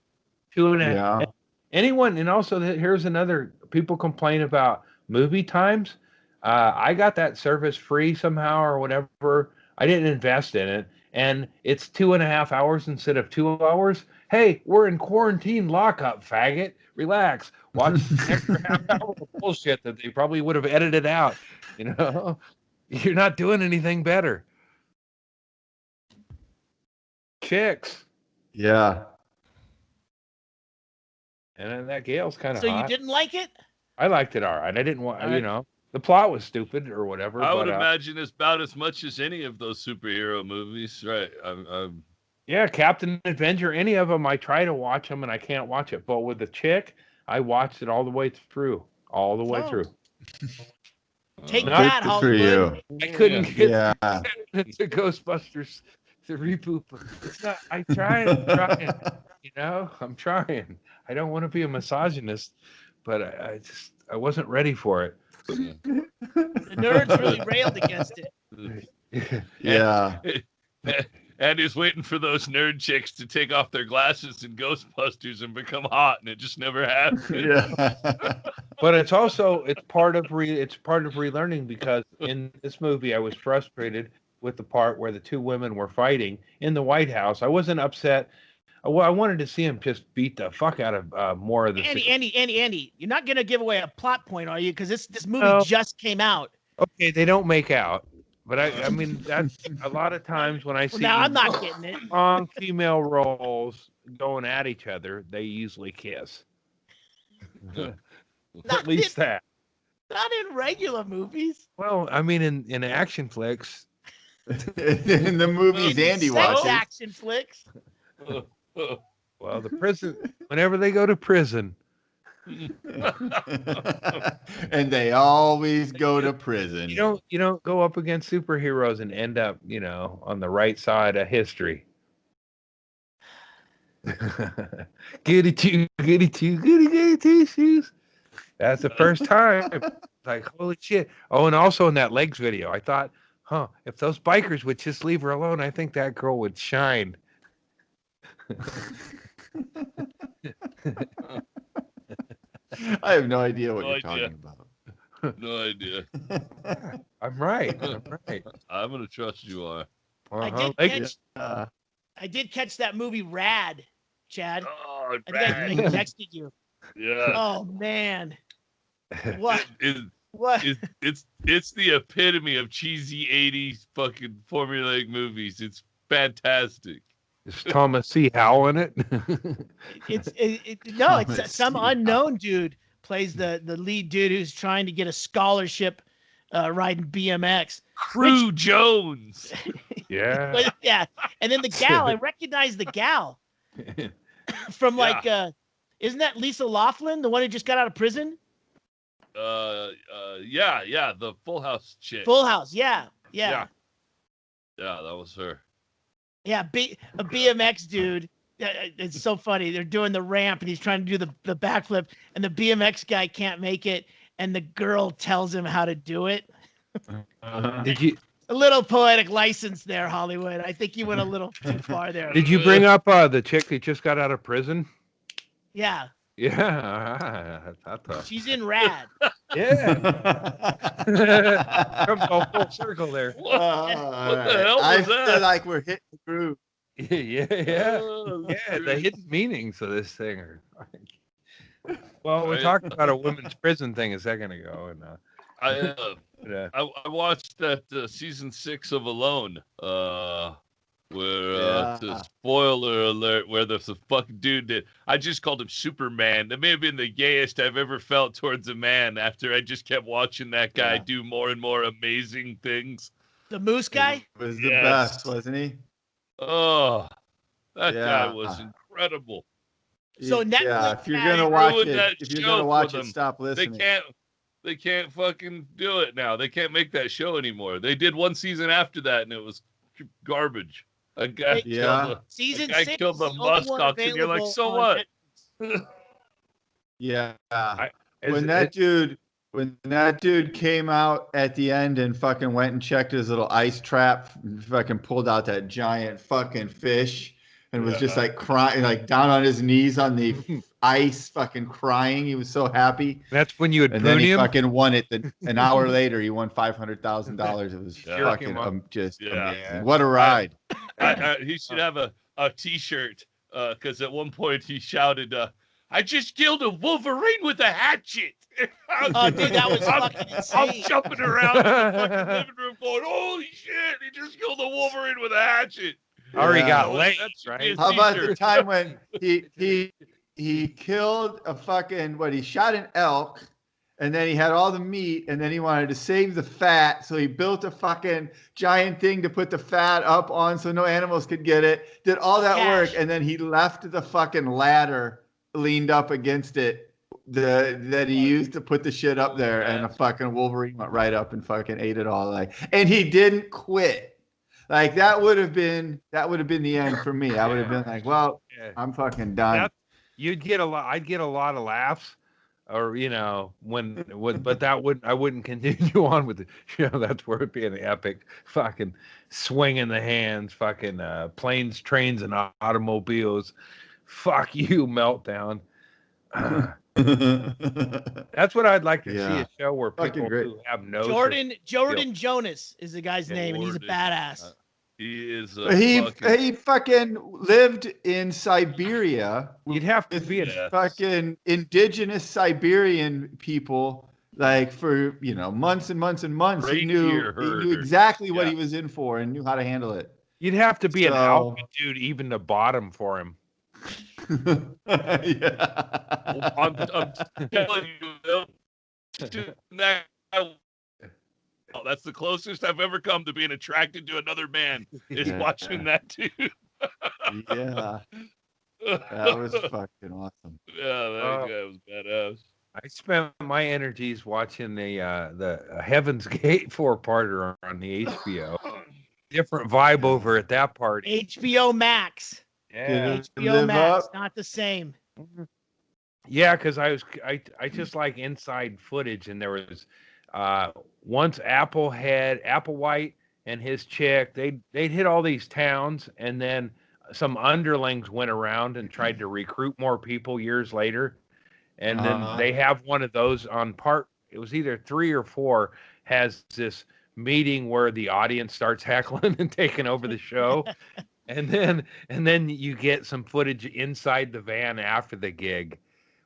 2.5. Yeah. Anyone, and also here's another. People complain about movie times. I got that service free somehow or whatever. I didn't invest in it, and it's 2.5 hours instead of 2 hours. Hey, we're in quarantine lockup, faggot. Relax. Watch the extra half hour of bullshit that they probably would have edited out. You're not doing anything better. Chicks. Yeah. And then that Gail's kind of So hot. you didn't like it? I liked it all right. I didn't want, All right. the plot was stupid or whatever. I would but, imagine it's about as much as any of those superhero movies, right? yeah, Captain Avenger, any of them, I try to watch them and I can't watch it. But with the chick, I watched it all the way through. All the way Oh. through. Take Not that, Good for you. Hollywood. I couldn't get Yeah. the Ghostbusters to reboot. But it's not, I'm trying. I'm trying. I don't want to be a misogynist, but I wasn't ready for it. The nerds really railed against it. Yeah. Andy's waiting for those nerd chicks to take off their glasses in Ghostbusters and become hot, and it just never happened. Yeah. But it's part of relearning, because in this movie I was frustrated with the part where the two women were fighting in the White House. I wasn't upset. I wanted to see him just beat the fuck out of more of the. Andy, you're not gonna give away a plot point, are you? Because this movie No. just came out. Okay, they don't make out, but I mean that's a lot of times when I see Well, now I'm not getting it. strong female roles going at each other, they usually kiss. At least that. Not in regular movies. Well, I mean, in action flicks, In the movies Andy Sex watches. action flicks. well, the prison, whenever they go to prison, And they always go to prison. you don't go up against superheroes and end up, on the right side of history. Goody two shoes. That's the first time. Like, holy shit. Oh, and also in that legs video, I thought, if those bikers would just leave her alone, I think that girl would shine. I have no idea what No you're idea. talking about. No idea. I'm right. I'm right. I'm gonna trust you are. I Uh-huh. did Like, catch. Uh, I did catch that movie Rad, Chad. Oh, I think I rad. texted you. Yeah. Oh man, what? It, What? it's the epitome of cheesy 80s fucking formulaic movies. It's fantastic. Is Thomas C. Howell in it? It's no, Thomas it's some C. unknown dude plays the lead dude who's trying to get a scholarship riding BMX. Crew Jones. Yeah. But, yeah, and then the gal, I recognize the gal from like, isn't that Lisa Loughlin, the one who just got out of prison? Yeah, the Full House chick. Full House, yeah. Yeah, that was her. Yeah, a BMX dude. It's so funny. They're doing the ramp and he's trying to do the backflip, and the BMX guy can't make it, and the girl tells him how to do it. Did you A little poetic license there, Hollywood. I think you went a little too far there. did you bring up the chick that just got out of prison? Yeah, Yeah, I thought. she's in Rad. Yeah, comes all full circle there. What the hell I was feel that? like we're hitting the groove. Yeah. Oh, Yeah, the dude. hidden meanings of this thing are. Well, we Right. talked about a women's prison thing a second ago, and I watched that season 6 of Alone, where Yeah. spoiler alert, where the fucking dude that I just called him Superman. That may have been the gayest I've ever felt towards a man after I just kept watching that guy Yeah. do more and more amazing things. The Moose guy. He was the Yes. best, wasn't he? Oh, that guy Yeah. was incredible. So Yeah, Netflix if you're had- gonna watch ruined it, that if you're show gonna for watch it, them. stop listening. They can't fucking do it now. They can't make that show anymore. They did one season after that, and it was garbage. A guy Yeah. killed Season guy 6 killed the is the only one muskox, and you're like, available so on what? Netflix. Yeah. Is when it- that dude came out at the end and fucking went and checked his little ice trap, and fucking pulled out that giant fucking fish and was just like crying, like down on his knees on the ice, fucking crying. He was so happy. that's when you would And prune then he him. fucking won it. An hour later, he won $500,000. It was Yeah. fucking Jerk him just Yeah. amazing. What a ride! He should have a T-shirt because at one point he shouted, "I just killed a Wolverine with a hatchet." Oh, dude, that was I'm, fucking I'm insane. jumping around in the fucking living room going, "Holy shit! He just killed a Wolverine with a hatchet." Already Yeah. got That laid, should be right? a How about the t-shirt. time when he killed a fucking he shot an elk, and then he had all the meat, and then he wanted to save the fat, so he built a fucking giant thing to put the fat up on so no animals could get it. Did all that work, Cash. and then he left the fucking ladder leaned up against it. That he used to put the shit up there, and a fucking Wolverine went right up and fucking ate it all. And he didn't quit. Like that would have been the end for me. I would have been like, well, Yeah. I'm fucking done. That- You'd get a lot. I'd get a lot of laughs, or but I wouldn't continue on with it. That's where it'd be an epic fucking swing in the hands, fucking planes, trains, and automobiles. Fuck you, meltdown. That's what I'd like to see, Yeah. a show where Fucking people great. who have no Jordan Jonas is the guy's name, and he's a Jordan. badass. He is a He fucking lived in Siberia You'd have to with be Yeah. fucking indigenous Siberian people, like for months and months and months. He knew Reindeer herder. exactly what Yeah. he was in for and knew how to handle it. You'd have to be an So- alpha dude even to bottom for him. Yeah. I'm telling you, that's the closest I've ever come to being attracted to another man is Yeah. watching that too. Yeah, that was fucking awesome. Yeah, that guy was badass. I spent my energies watching the Heaven's Gate 4-parter on the HBO. Different vibe over at that party. HBO Max. Yeah, Did it HBO live Max, up? not the same. yeah, because I just like inside footage, and there was once Applewhite and his chick. They'd hit all these towns, and then some underlings went around and tried to recruit more people years later. And then they have one of those on part. It was either 3 or 4. Has this meeting where the audience starts heckling and taking over the show, and then you get some footage inside the van after the gig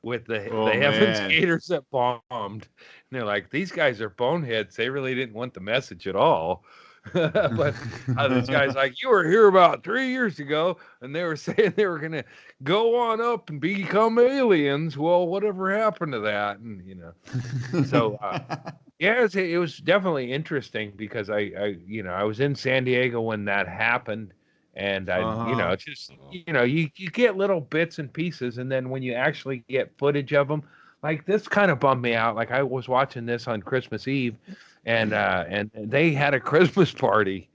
with the Heaven's man. Gators that bombed. And they're like, these guys are boneheads. They really didn't want the message at all. But this guy's like, you were here about 3 years ago, and they were saying they were gonna go on up and become aliens. Well, whatever happened to that? And so yeah, it was definitely interesting because I was in San Diego when that happened, and it's just you get little bits and pieces, and then when you actually get footage of them, like this kind of bummed me out. Like I was watching this on Christmas Eve, and they had a Christmas party.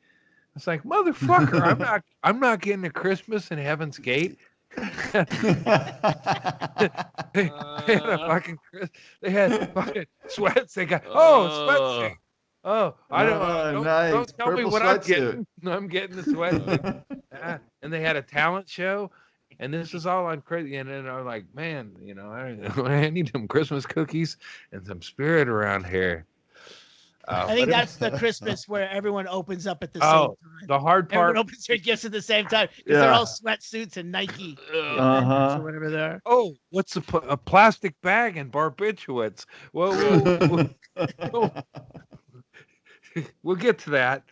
It's like, motherfucker, I'm not getting a Christmas in Heaven's Gate. They had fucking sweats. They got sweatsuit. Oh, I don't, nice. don't tell me Purple what I'm sweatsuit. getting. I'm getting the sweatsuit. And they had a talent show, and this is all on crazy. And then I'm like, man, I need some Christmas cookies and some spirit around here. I think but it- that's the Christmas where everyone opens up at the Oh, same time. the hard Everyone part. opens their gifts at the same time because they're Yeah. all sweatsuits and Nike Uh-huh. or whatever they are. Oh, what's a plastic bag and barbiturates? We'll get to that.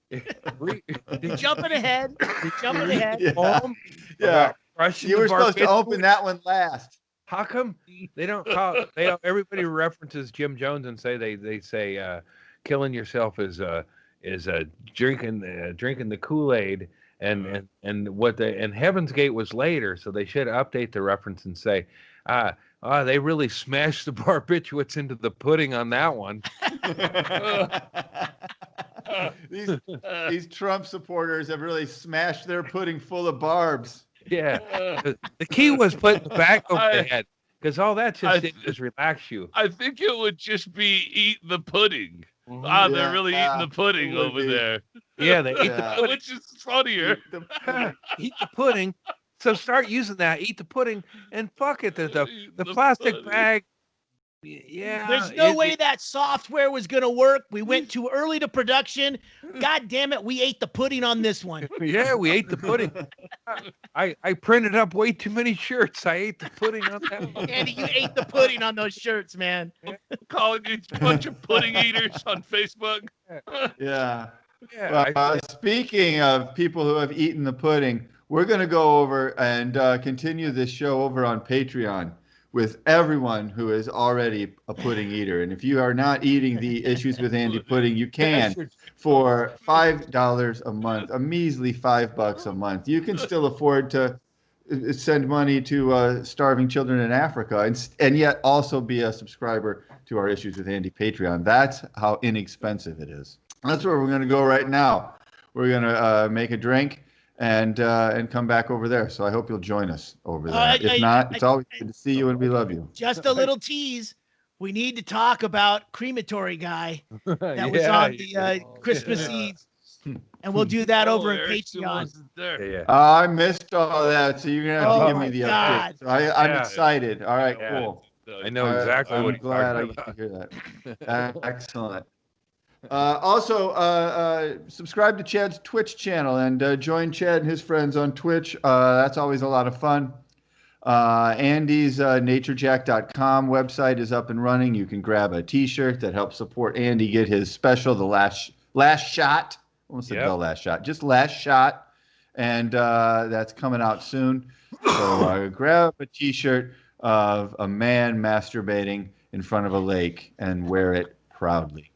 You're jumping ahead. You're jumping ahead. Yeah. Home Yeah. about crushing You the were supposed to open barbiturates? that one last. How come they don't call? Everybody references Jim Jones and say they say killing yourself is drinking the Kool-Aid and what and Heaven's Gate was later, so they should update the reference and say they really smashed the barbiturates into the pudding on that one. These Trump supporters have really smashed their pudding full of barbs. Yeah, the key was putting the back over the head because all that just did was relax you. I think it would just be eat the pudding. Mhm. They're really eating the pudding it would over be. there. Yeah, they ate the Yeah. pudding. Which is funnier. Eat the pudding. So start using that. Eat the pudding and fuck it. The Eat plastic pudding. bag. Yeah. There's no way that software was going to work. We went too early to production. God damn it. We ate the pudding on this one. Yeah, we ate the pudding. I printed up way too many shirts. I ate the pudding on that one. Andy, you ate the pudding on those shirts, man. Calling you a bunch of pudding eaters on Facebook. Yeah. Yeah. Well, speaking of people who have eaten the pudding, we're going to go over and continue this show over on Patreon with everyone who is already a pudding eater. And if you are not eating the Issues with Andy pudding, you can for $5 a month, a measly $5 a month. You can still afford to send money to starving children in Africa and yet also be a subscriber to our Issues with Andy Patreon. That's how inexpensive it is. That's where we're going to go right now. We're going to make a drink and come back over there. So I hope you'll join us over there. If not, it's always good to see you and we love you. Just a little tease. We need to talk about Crematory Guy that was on the Christmas Eve. And we'll do that over in Patreon. Yeah. I missed all that, so you're going to have to give me the God. update. So I'm Yeah. excited. All right, Yeah. cool. I know exactly I'm what he's glad I talking get to about. hear that. Excellent. Also, subscribe to Chad's Twitch channel and join Chad and his friends on Twitch. That's always a lot of fun. Andy's naturejack.com website is up and running. You can grab a t-shirt that helps support Andy get his special, the last shot. Almost said the last shot, just last shot. And that's coming out soon. So grab a t-shirt of a man masturbating in front of a lake and wear it proudly.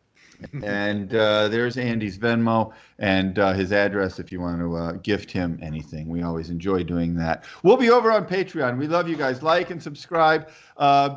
And there's Andy's Venmo and his address if you want to gift him anything. We always enjoy doing that. We'll be over on Patreon. We love you guys. Like and subscribe.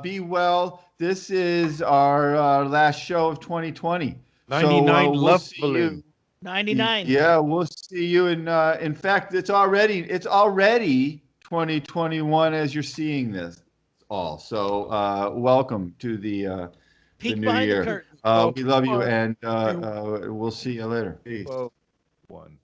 Be well. This is our last show of 2020. 99 we'll love see balloon. you. 99. Yeah, we'll see you in fact, it's already 2021 as you're seeing this all. So welcome to the Peek new behind year. the curtain. We love you, and we'll see you later. Peace. 1.